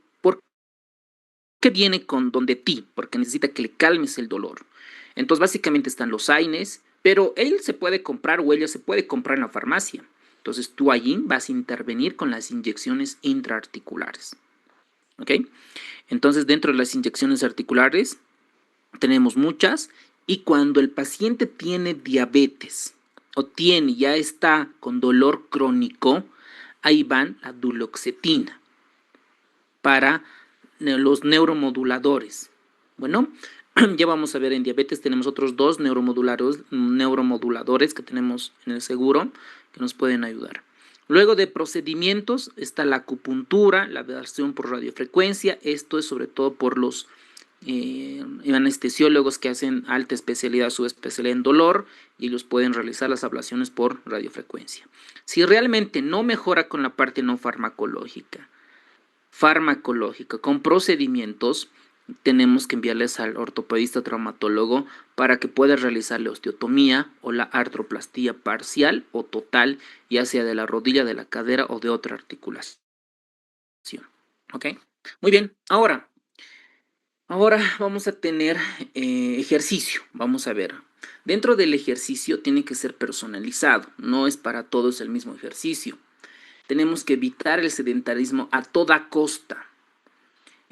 viene con donde ti? Porque necesita que le calmes el dolor. Entonces básicamente están los AINES, pero él se puede comprar o ella se puede comprar en la farmacia. Entonces tú allí vas a intervenir con las inyecciones intraarticulares. ¿Ok? Entonces dentro de las inyecciones articulares tenemos muchas y cuando el paciente tiene diabetes o ya está con dolor crónico, ahí van la duloxetina para los neuromoduladores. Bueno, ya vamos a ver en diabetes tenemos otros 2 neuromoduladores que tenemos en el seguro que nos pueden ayudar. Luego de procedimientos está la acupuntura, la ablación por radiofrecuencia. Esto es sobre todo por los anestesiólogos que hacen alta especialidad, subespecialidad en dolor, y ellos pueden realizar las ablaciones por radiofrecuencia. Si realmente no mejora con la parte no farmacológica, con procedimientos, tenemos que enviarles al ortopedista traumatólogo para que pueda realizarle osteotomía o la artroplastía parcial o total, ya sea de la rodilla, de la cadera o de otra articulación. ¿Ok? Muy bien, ahora vamos a tener ejercicio. Vamos a ver. Dentro del ejercicio tiene que ser personalizado. No es para todos el mismo ejercicio. Tenemos que evitar el sedentarismo a toda costa.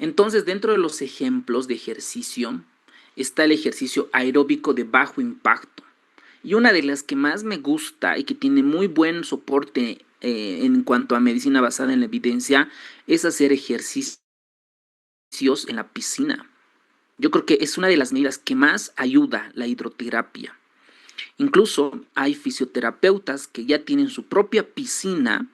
Entonces, dentro de los ejemplos de ejercicio está el ejercicio aeróbico de bajo impacto. Y una de las que más me gusta y que tiene muy buen soporte en cuanto a medicina basada en la evidencia es hacer ejercicios en la piscina. Yo creo que es una de las medidas que más ayuda la hidroterapia. Incluso hay fisioterapeutas que ya tienen su propia piscina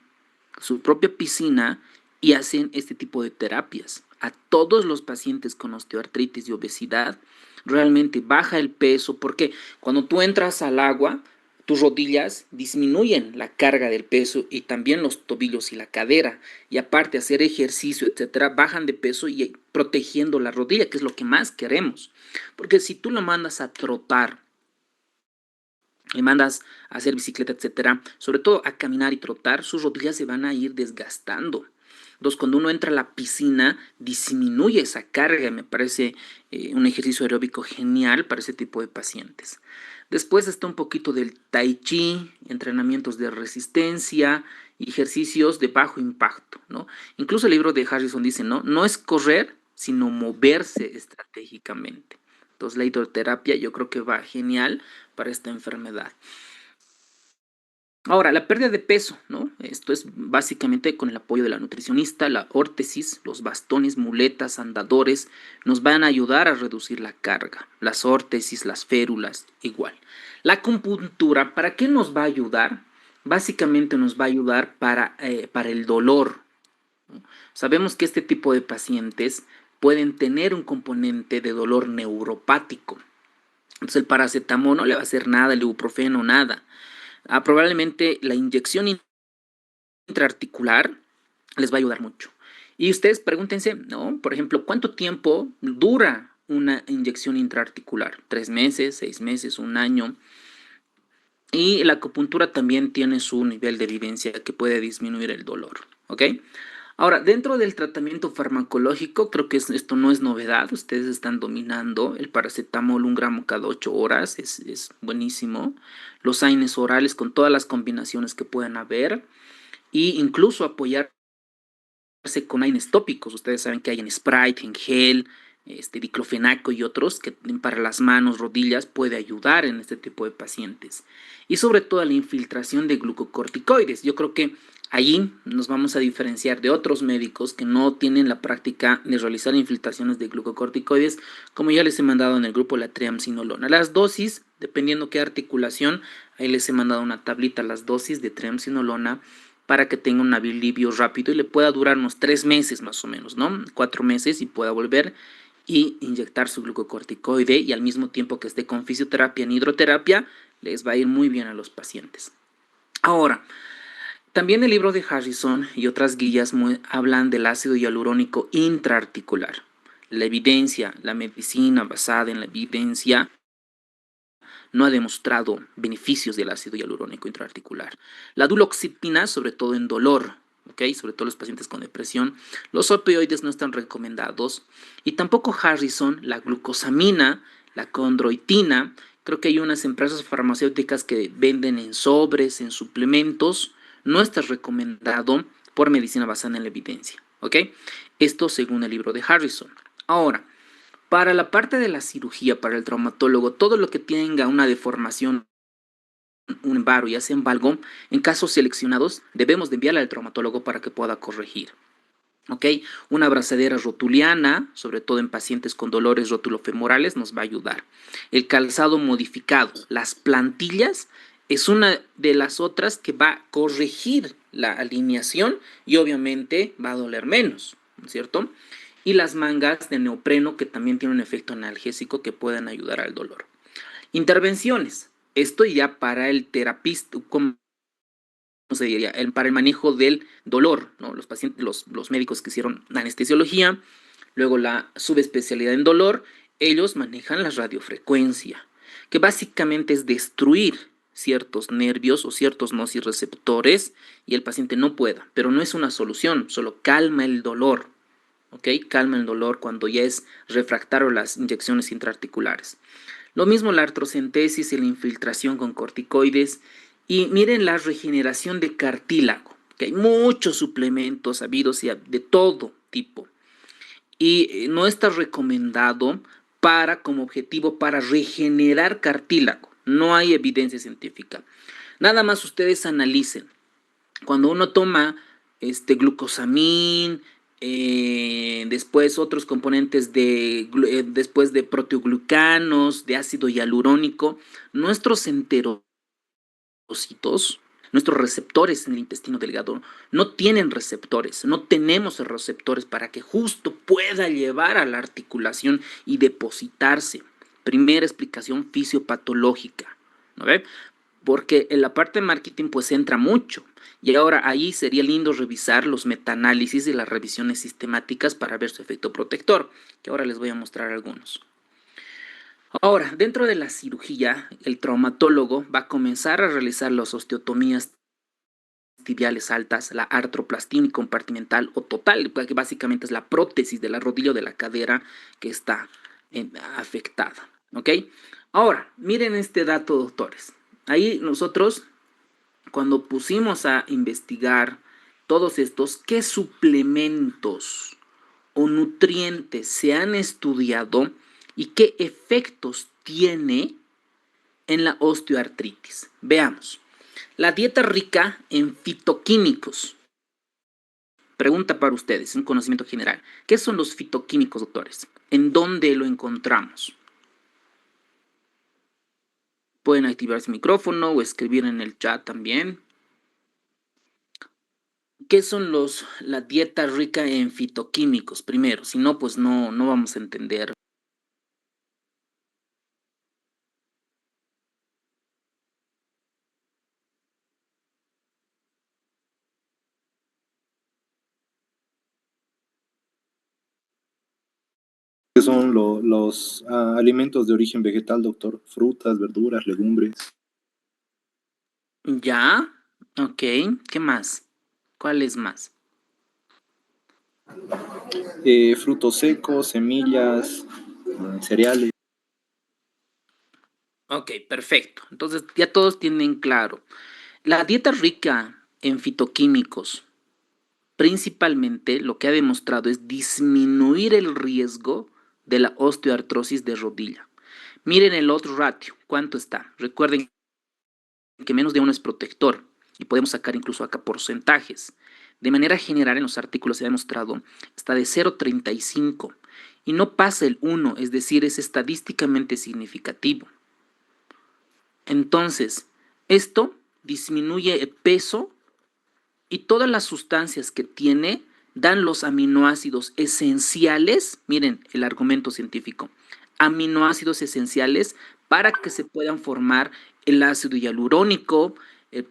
y hacen este tipo de terapias. A todos los pacientes con osteoartritis y obesidad realmente baja el peso porque cuando tú entras al agua, tus rodillas disminuyen la carga del peso y también los tobillos y la cadera. Y aparte hacer ejercicio, etcétera, bajan de peso y protegiendo la rodilla, que es lo que más queremos. Porque si tú lo mandas a trotar, le mandas a hacer bicicleta, etcétera, sobre todo a caminar y trotar, sus rodillas se van a ir desgastando. Entonces, cuando uno entra a la piscina, disminuye esa carga. Me parece un ejercicio aeróbico genial para ese tipo de pacientes. Después está un poquito del tai chi, entrenamientos de resistencia, ejercicios de bajo impacto, ¿no? Incluso el libro de Harrison dice, no es correr, sino moverse estratégicamente. Entonces, la hidroterapia yo creo que va genial para esta enfermedad. Ahora, la pérdida de peso, ¿no? Esto es básicamente con el apoyo de la nutricionista, la órtesis, los bastones, muletas, andadores, nos van a ayudar a reducir la carga. Las órtesis, las férulas, igual. La acupuntura, ¿para qué nos va a ayudar? Básicamente nos va a ayudar para el dolor, ¿no? Sabemos que este tipo de pacientes pueden tener un componente de dolor neuropático. Entonces el paracetamol no le va a hacer nada, el ibuprofeno nada. Probablemente la inyección intraarticular les va a ayudar mucho. Y ustedes pregúntense, ¿no? Por ejemplo, ¿cuánto tiempo dura una inyección intraarticular? 3 meses, 6 meses, 1 año. Y la acupuntura también tiene su nivel de vivencia que puede disminuir el dolor, ¿ok? Ahora, dentro del tratamiento farmacológico, creo que esto no es novedad. Ustedes están dominando el paracetamol 1 gramo cada 8 horas. Es buenísimo. Los AINES orales con todas las combinaciones que puedan haber. E incluso apoyarse con AINES tópicos. Ustedes saben que hay en Sprite, en gel, diclofenaco y otros que para las manos, rodillas, puede ayudar en este tipo de pacientes. Y sobre todo la infiltración de glucocorticoides. Yo creo que allí nos vamos a diferenciar de otros médicos que no tienen la práctica de realizar infiltraciones de glucocorticoides, como ya les he mandado en el grupo la triamcinolona. Las dosis, dependiendo qué articulación, ahí les he mandado una tablita, las dosis de triamcinolona, para que tenga un alivio rápido y le pueda durar unos 3 meses más o menos, ¿no? 4 meses y pueda volver y inyectar su glucocorticoide, y al mismo tiempo que esté con fisioterapia en hidroterapia, les va a ir muy bien a los pacientes. Ahora, también el libro de Harrison y otras guías hablan del ácido hialurónico intraarticular. La evidencia, la medicina basada en la evidencia no ha demostrado beneficios del ácido hialurónico intraarticular. La duloxetina, sobre todo en dolor, ¿okay? Sobre todo los pacientes con depresión. Los opioides no están recomendados. Y tampoco Harrison, la glucosamina, la condroitina. Creo que hay unas empresas farmacéuticas que venden en sobres, en suplementos. No está recomendado por medicina basada en la evidencia. ¿Ok? Esto según el libro de Harrison. Ahora, para la parte de la cirugía, para el traumatólogo, todo lo que tenga una deformación, un varo, ya sea en valgo, en casos seleccionados, debemos de enviarla al traumatólogo para que pueda corregir. ¿Ok? Una abrazadera rotuliana, sobre todo en pacientes con dolores rotulofemorales, nos va a ayudar. El calzado modificado, las plantillas, es una de las otras que va a corregir la alineación y obviamente va a doler menos, ¿no es cierto? Y las mangas de neopreno, que también tienen un efecto analgésico que pueden ayudar al dolor. Intervenciones. Esto ya para el terapista, ¿cómo se diría? Para el manejo del dolor, ¿no? Los pacientes, los médicos que hicieron anestesiología, luego la subespecialidad en dolor, ellos manejan la radiofrecuencia, que básicamente es destruir ciertos nervios o ciertos nociceptores y el paciente no pueda, pero no es una solución, solo calma el dolor. ¿Ok? Calma el dolor cuando ya es refractario las inyecciones intraarticulares. Lo mismo la artrocentesis y la infiltración con corticoides. Y miren la regeneración de cartílago, que hay muchos suplementos habidos y de todo tipo. Y no está recomendado como objetivo para regenerar cartílago. No hay evidencia científica. Nada más ustedes analicen. Cuando uno toma glucosamín, después otros componentes después de proteoglucanos, de ácido hialurónico, nuestros enterocitos, nuestros receptores en el intestino delgado no tienen receptores, no tenemos receptores para que justo pueda llevar a la articulación y depositarse. Primera explicación fisiopatológica, ¿no ve? Porque en la parte de marketing pues entra mucho. Y ahora ahí sería lindo revisar los metaanálisis y las revisiones sistemáticas para ver su efecto protector, que ahora les voy a mostrar algunos. Ahora, dentro de la cirugía, el traumatólogo va a comenzar a realizar las osteotomías tibiales altas, la artroplastia compartimental o total, que básicamente es la prótesis de la rodilla o de la cadera que está afectada. ¿Ok? Ahora, miren este dato, doctores. Ahí nosotros, cuando pusimos a investigar todos estos, ¿qué suplementos o nutrientes se han estudiado y qué efectos tiene en la osteoartritis? Veamos. La dieta rica en fitoquímicos. Pregunta para ustedes, un conocimiento general. ¿Qué son los fitoquímicos, doctores? ¿En dónde lo encontramos? Pueden activar su micrófono o escribir en el chat también. ¿Qué son la dieta rica en fitoquímicos? Primero, si no, pues no vamos a entender. ¿Qué son los alimentos de origen vegetal, doctor? Frutas, verduras, legumbres. ¿Ya? Ok. ¿Qué más? ¿Cuál es más? Frutos secos, semillas, cereales. Ok, perfecto. Entonces ya todos tienen claro. La dieta rica en fitoquímicos, principalmente lo que ha demostrado es disminuir el riesgo de la osteoartrosis de rodilla. Miren el otro ratio, ¿cuánto está? Recuerden que menos de 1 es protector y podemos sacar incluso acá porcentajes. De manera general en los artículos se ha demostrado está de 0,35 y no pasa el 1, es decir, es estadísticamente significativo. Entonces, esto disminuye el peso y todas las sustancias que tiene dan los aminoácidos esenciales, miren el argumento científico, aminoácidos esenciales para que se puedan formar el ácido hialurónico, el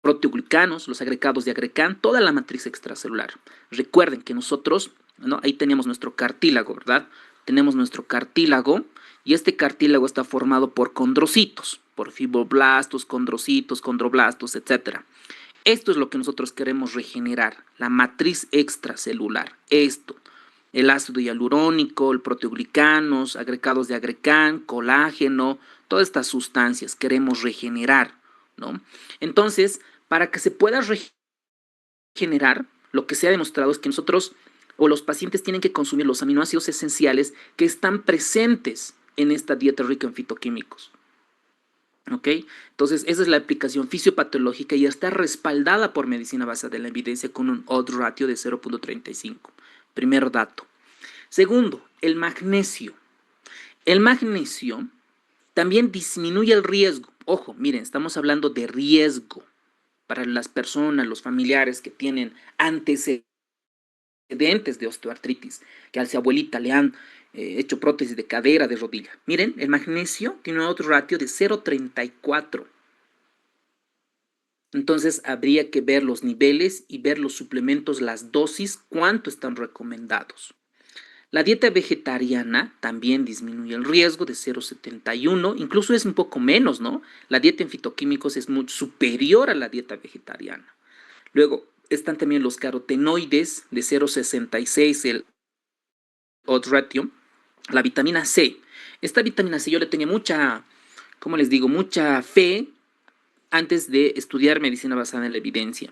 proteoglicanos, los agregados de agrecan, toda la matriz extracelular. Recuerden que nosotros, ¿no? Ahí teníamos nuestro cartílago, ¿verdad? Tenemos nuestro cartílago y este cartílago está formado por condrocitos, por fibroblastos, condrocitos, condroblastos, etc. Esto es lo que nosotros queremos regenerar, la matriz extracelular. Esto, el ácido hialurónico, el proteoglicanos, agregados de agrecan, colágeno, todas estas sustancias queremos regenerar, ¿no? Entonces, para que se pueda regenerar, lo que se ha demostrado es que nosotros o los pacientes tienen que consumir los aminoácidos esenciales que están presentes en esta dieta rica en fitoquímicos. ¿Ok? Entonces, esa es la aplicación fisiopatológica y está respaldada por medicina basada en la evidencia con un odds ratio de 0.35. Primer dato. Segundo, el magnesio. El magnesio también disminuye el riesgo. Ojo, miren, estamos hablando de riesgo para las personas, los familiares que tienen antecedentes de osteoartritis, que a su abuelita le han hecho prótesis de cadera, de rodilla. Miren, el magnesio tiene otro ratio de 0.34. Entonces habría que ver los niveles y ver los suplementos, las dosis, cuánto están recomendados. La dieta vegetariana también disminuye el riesgo de 0.71, incluso es un poco menos, ¿no? La dieta en fitoquímicos es muy superior a la dieta vegetariana. Luego están también los carotenoides de 0.66, el odds ratio. La vitamina C. Esta vitamina C yo le tenía mucha, ¿cómo les digo? Mucha fe antes de estudiar medicina basada en la evidencia.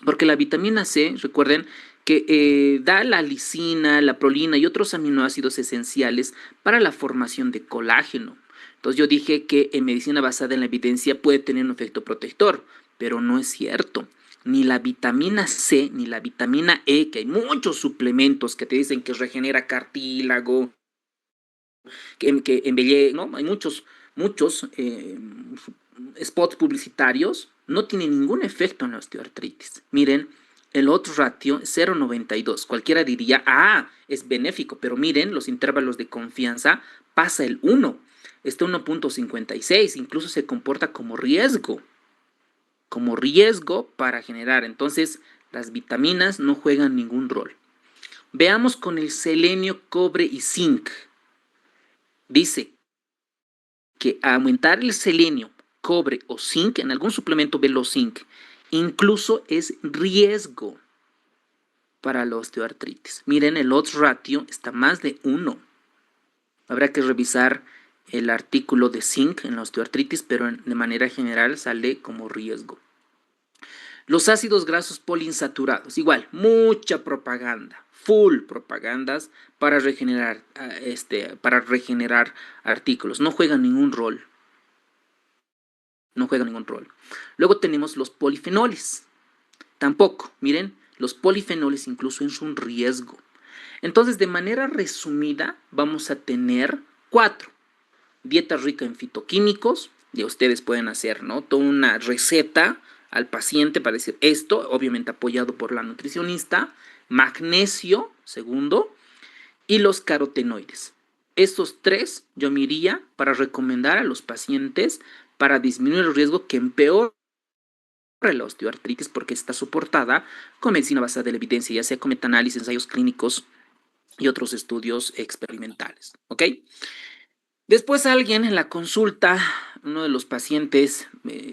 Porque la vitamina C, recuerden que da la lisina, la prolina y otros aminoácidos esenciales para la formación de colágeno. Entonces yo dije que en medicina basada en la evidencia puede tener un efecto protector, pero no es cierto. Ni la vitamina C ni la vitamina E, que hay muchos suplementos que te dicen que regenera cartílago, que embellece, ¿no? Hay muchos spots publicitarios, no tiene ningún efecto en la osteoartritis. Miren, el odds ratio es 0.92. Cualquiera diría, es benéfico, pero miren, los intervalos de confianza pasa el 1. Está 1.56, incluso se comporta como riesgo para generar. Entonces, las vitaminas no juegan ningún rol. Veamos con el selenio, cobre y zinc. Dice que aumentar el selenio, cobre o zinc, en algún suplemento ve los zinc, incluso es riesgo para la osteoartritis. Miren, el odds ratio está más de 1. Habrá que revisar el artículo de zinc en la osteoartritis, pero de manera general sale como riesgo. Los ácidos grasos poliinsaturados, igual, mucha propaganda, full propagandas para regenerar artículos. No juegan ningún rol. Luego tenemos los polifenoles. Tampoco, miren, los polifenoles incluso es un riesgo. Entonces, de manera resumida, vamos a tener 4. Dieta rica en fitoquímicos, y ustedes pueden hacer, ¿no? Toda una receta al paciente para decir esto, obviamente apoyado por la nutricionista, magnesio, segundo, y los carotenoides. Estos 3 yo me iría para recomendar a los pacientes para disminuir el riesgo que empeore la osteoartritis porque está soportada con medicina basada en la evidencia, ya sea con metaanálisis, ensayos clínicos y otros estudios experimentales, ¿ok? Después alguien en la consulta, uno de los pacientes,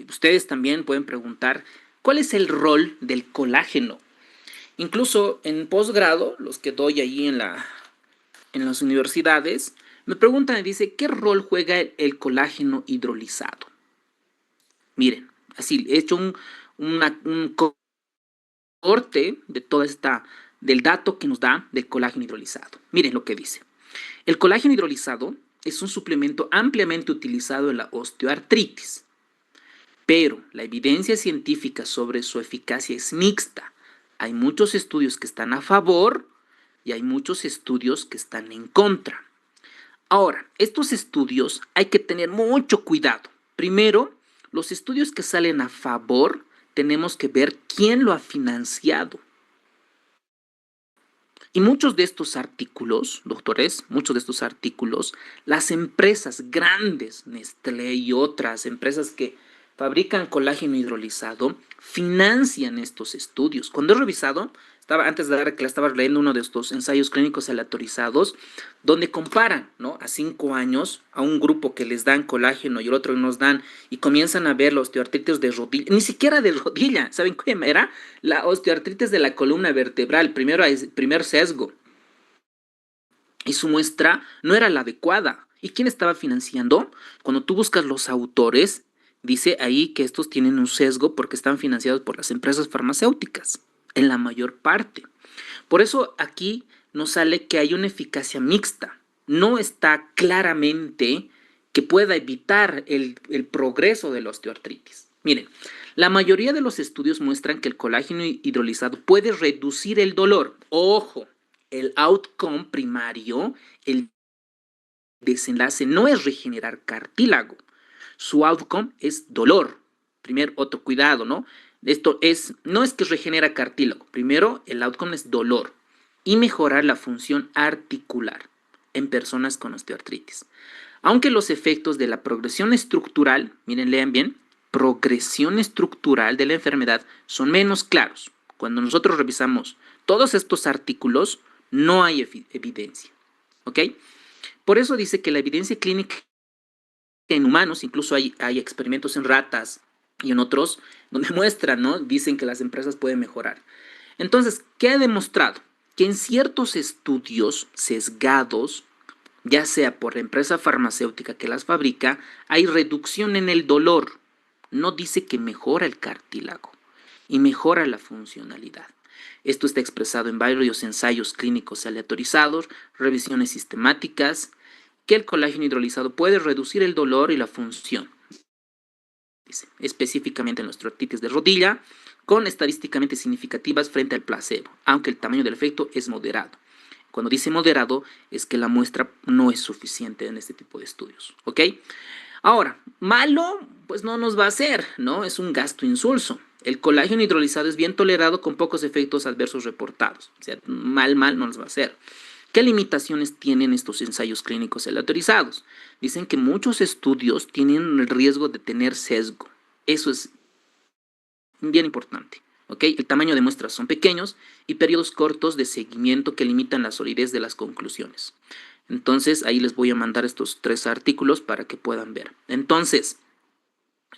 ustedes también pueden preguntar, ¿cuál es el rol del colágeno? Incluso en posgrado, los que doy ahí en las universidades, me preguntan y dice, ¿qué rol juega el colágeno hidrolizado? Miren, así, he hecho un corte de del dato que nos da del colágeno hidrolizado. Miren lo que dice. El colágeno hidrolizado es un suplemento ampliamente utilizado en la osteoartritis, pero la evidencia científica sobre su eficacia es mixta. Hay muchos estudios que están a favor y hay muchos estudios que están en contra. Ahora, estos estudios hay que tener mucho cuidado. Primero, los estudios que salen a favor, tenemos que ver quién lo ha financiado. Y muchos de estos artículos, doctores, las empresas grandes, Nestlé y otras empresas que fabrican colágeno hidrolizado, financian estos estudios. Cuando he revisado, antes de dar clase, estaba leyendo uno de estos ensayos clínicos aleatorizados, donde comparan, ¿no?, a 5 años a un grupo que les dan colágeno y el otro nos dan, y comienzan a ver la osteoartritis de rodilla, ni siquiera de rodilla, ¿saben qué era? La osteoartritis de la columna vertebral, primer sesgo. Y su muestra no era la adecuada. ¿Y quién estaba financiando? Cuando tú buscas los autores, dice ahí que estos tienen un sesgo porque están financiados por las empresas farmacéuticas, en la mayor parte. Por eso aquí nos sale que hay una eficacia mixta. No está claramente que pueda evitar el progreso de la osteoartritis. Miren, la mayoría de los estudios muestran que el colágeno hidrolizado puede reducir el dolor. Ojo, el outcome primario, el desenlace no es regenerar cartílago. Su outcome es dolor. Primero, otro cuidado, ¿no? No es que regenera cartílago. Primero, el outcome es dolor y mejorar la función articular en personas con osteoartritis. Aunque los efectos de la progresión estructural, miren, lean bien, progresión estructural de la enfermedad son menos claros. Cuando nosotros revisamos todos estos artículos, no hay evidencia, ¿ok? Por eso dice que la evidencia clínica en humanos, incluso hay experimentos en ratas y en otros, donde muestran, ¿no? Dicen que las empresas pueden mejorar. Entonces, ¿qué ha demostrado? Que en ciertos estudios sesgados, ya sea por la empresa farmacéutica que las fabrica, hay reducción en el dolor. No dice que mejora el cartílago y mejora la funcionalidad. Esto está expresado en varios ensayos clínicos aleatorizados, revisiones sistemáticas, que el colágeno hidrolizado puede reducir el dolor y la función, dice, específicamente en la osteoartritis de rodilla, con estadísticamente significativas frente al placebo, aunque el tamaño del efecto es moderado. Cuando dice moderado, es que la muestra no es suficiente en este tipo de estudios, ¿ok? Ahora, malo, pues no nos va a hacer, ¿no? Es un gasto insulso. El colágeno hidrolizado es bien tolerado con pocos efectos adversos reportados. O sea, mal no nos va a hacer. ¿Qué limitaciones tienen estos ensayos clínicos aleatorizados? Dicen que muchos estudios tienen el riesgo de tener sesgo. Eso es bien importante, ¿ok? El tamaño de muestras son pequeños y periodos cortos de seguimiento que limitan la solidez de las conclusiones. Entonces, ahí les voy a mandar estos 3 artículos para que puedan ver. Entonces,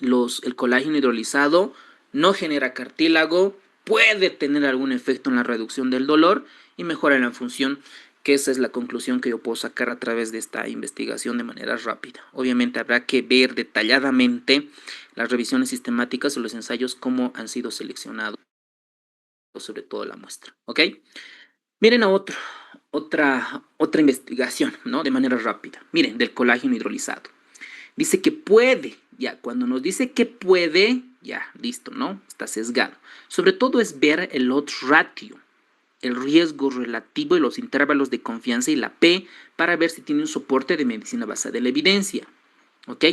el colágeno hidrolizado no genera cartílago, puede tener algún efecto en la reducción del dolor y mejora la función, que esa es la conclusión que yo puedo sacar a través de esta investigación de manera rápida. Obviamente habrá que ver detalladamente las revisiones sistemáticas o los ensayos, cómo han sido seleccionados, sobre todo la muestra, ¿ok? Miren a otra investigación, ¿no? De manera rápida. Miren, del colágeno hidrolizado. Dice que puede, ya, cuando nos dice que puede, ya, listo, ¿no? Está sesgado. Sobre todo es ver el odds ratio, el riesgo relativo y los intervalos de confianza y la P para ver si tiene un soporte de medicina basada en la evidencia, ¿ok?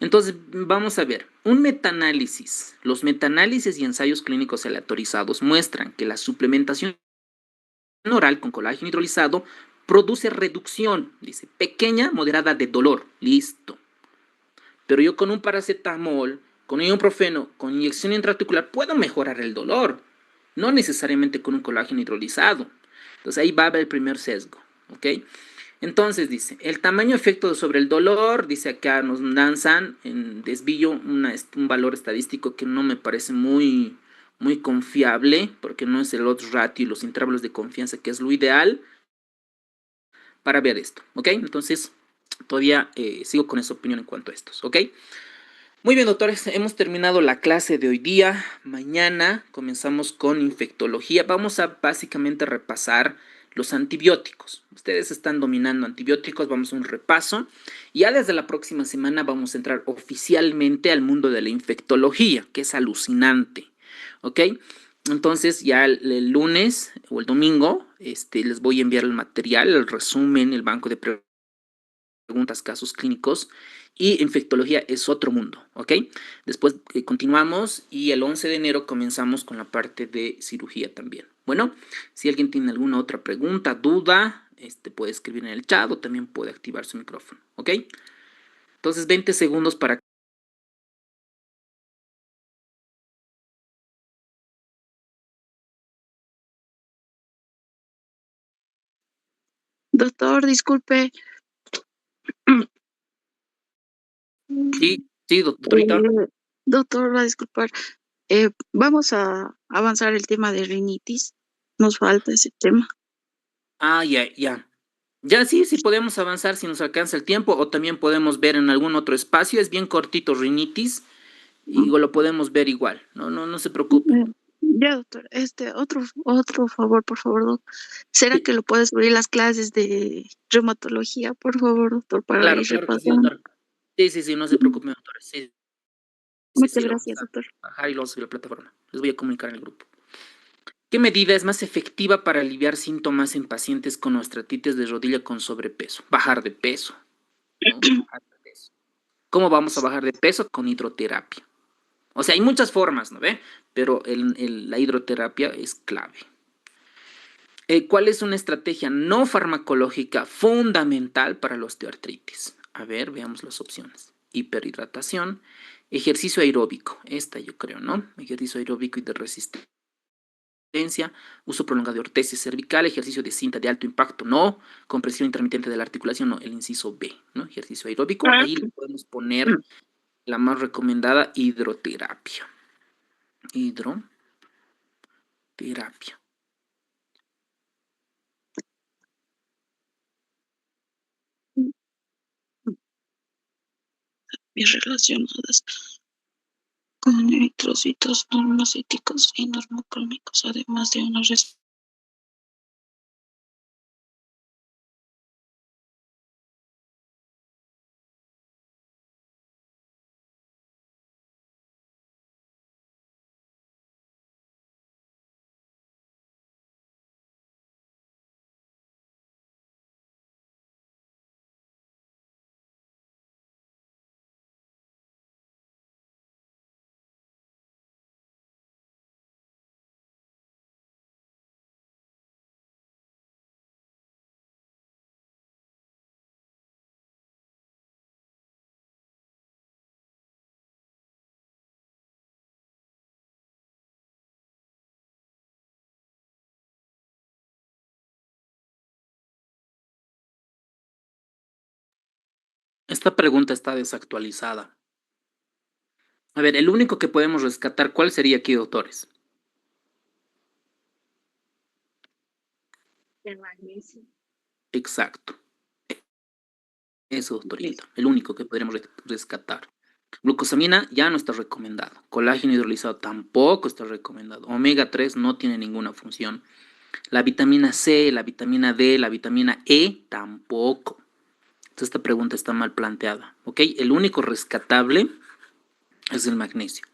Entonces, vamos a ver, un metaanálisis. Los metaanálisis y ensayos clínicos aleatorizados muestran que la suplementación oral con colágeno hidrolizado produce reducción, dice, pequeña, moderada de dolor, listo. Pero yo con un paracetamol, con un ibuprofeno, con inyección intraarticular, puedo mejorar el dolor, no necesariamente con un colágeno hidrolizado. Entonces ahí va a haber el primer sesgo, ¿ok? Entonces dice, el tamaño efecto sobre el dolor, dice acá nos lanzan en desvío un valor estadístico que no me parece muy muy confiable, porque no es el odds ratio y los intervalos de confianza, que es lo ideal para ver esto, ¿ok? Entonces, todavía sigo con esa opinión en cuanto a estos, ¿ok? Muy bien, doctores, hemos terminado la clase de hoy día. Mañana comenzamos con infectología. Vamos a básicamente repasar los antibióticos. Ustedes están dominando antibióticos, vamos a un repaso. Y ya desde la próxima semana vamos a entrar oficialmente al mundo de la infectología, que es alucinante, ¿ok? Entonces ya el lunes o el domingo les voy a enviar el material, el resumen, el banco de preguntas, casos clínicos, y infectología es otro mundo, ¿ok? Después continuamos y el 11 de enero comenzamos con la parte de cirugía también. Bueno, si alguien tiene alguna otra pregunta, duda, puede escribir en el chat o también puede activar su micrófono, ¿ok? Entonces 20 segundos para... Doctor, disculpe. Sí, sí, doctorita. Doctor, va a disculpar. Vamos a avanzar el tema de rinitis. Nos falta ese tema. Ah, ya, ya. Ya sí, sí podemos avanzar si nos alcanza el tiempo o también podemos ver en algún otro espacio. Es bien cortito rinitis y lo podemos ver igual. No se preocupe. Ya, doctor. Otro favor, por favor, doctor. ¿Será Sí, que lo puedes subir las clases de reumatología, por favor, doctor, para claro, ir claro que sí, repasando? doctor. Sí, no se preocupe, doctor. Sí, Muchas lo vamos gracias, a doctor. bajar y lo vamos a subir a la plataforma. Les voy a comunicar en el grupo. ¿Qué medida es más efectiva para aliviar síntomas en pacientes con osteoartritis de rodilla con sobrepeso? Bajar de peso, ¿no? Bajar de peso. ¿Cómo vamos a bajar de peso? Con hidroterapia. O sea, hay muchas formas, ¿no ve? Pero la hidroterapia es clave. ¿Cuál es una estrategia no farmacológica fundamental para la osteoartritis? A ver, veamos las opciones. Hiperhidratación, ejercicio aeróbico, esta yo creo, ¿no? Ejercicio aeróbico y de resistencia, uso prolongado de ortesis cervical, ejercicio de cinta de alto impacto, no, compresión intermitente de la articulación, no, el inciso B, ¿no? Ejercicio aeróbico, ahí le podemos poner la más recomendada, hidroterapia. Hidroterapia. Y relacionadas con eritrocitos normocíticos y normocrómicos, además de una Esta pregunta está desactualizada. A ver, el único que podemos rescatar, ¿cuál sería aquí, doctores? El magnesio. Exacto, eso, doctorita, el único que podríamos rescatar. Glucosamina ya no está recomendado. Colágeno hidrolizado tampoco está recomendado. Omega 3 no tiene ninguna función. La vitamina C, la vitamina D, la vitamina E tampoco. Entonces, esta pregunta está mal planteada, ¿ok? El único rescatable es el magnesio.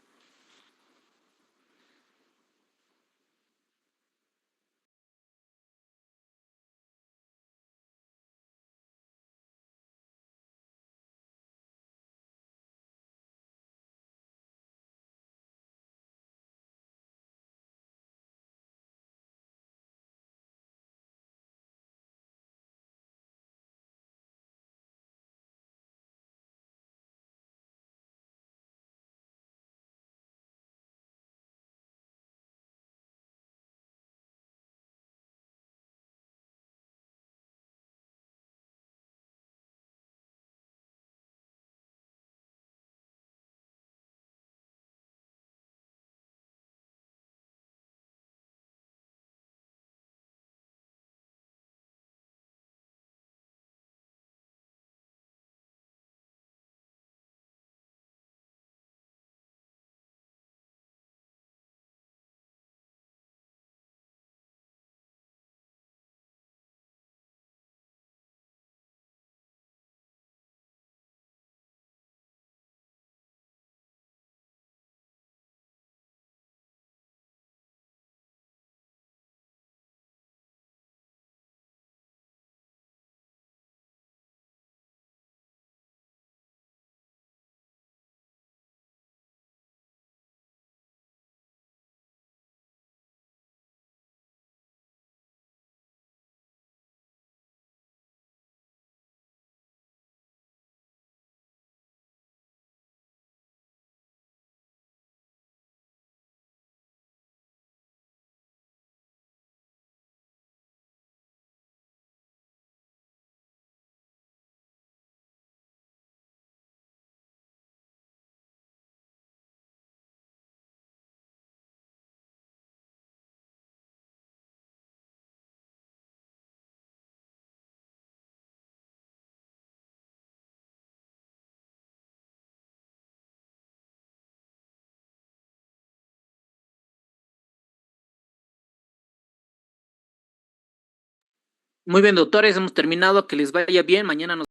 Muy bien, doctores, hemos terminado. Que les vaya bien. Mañana nos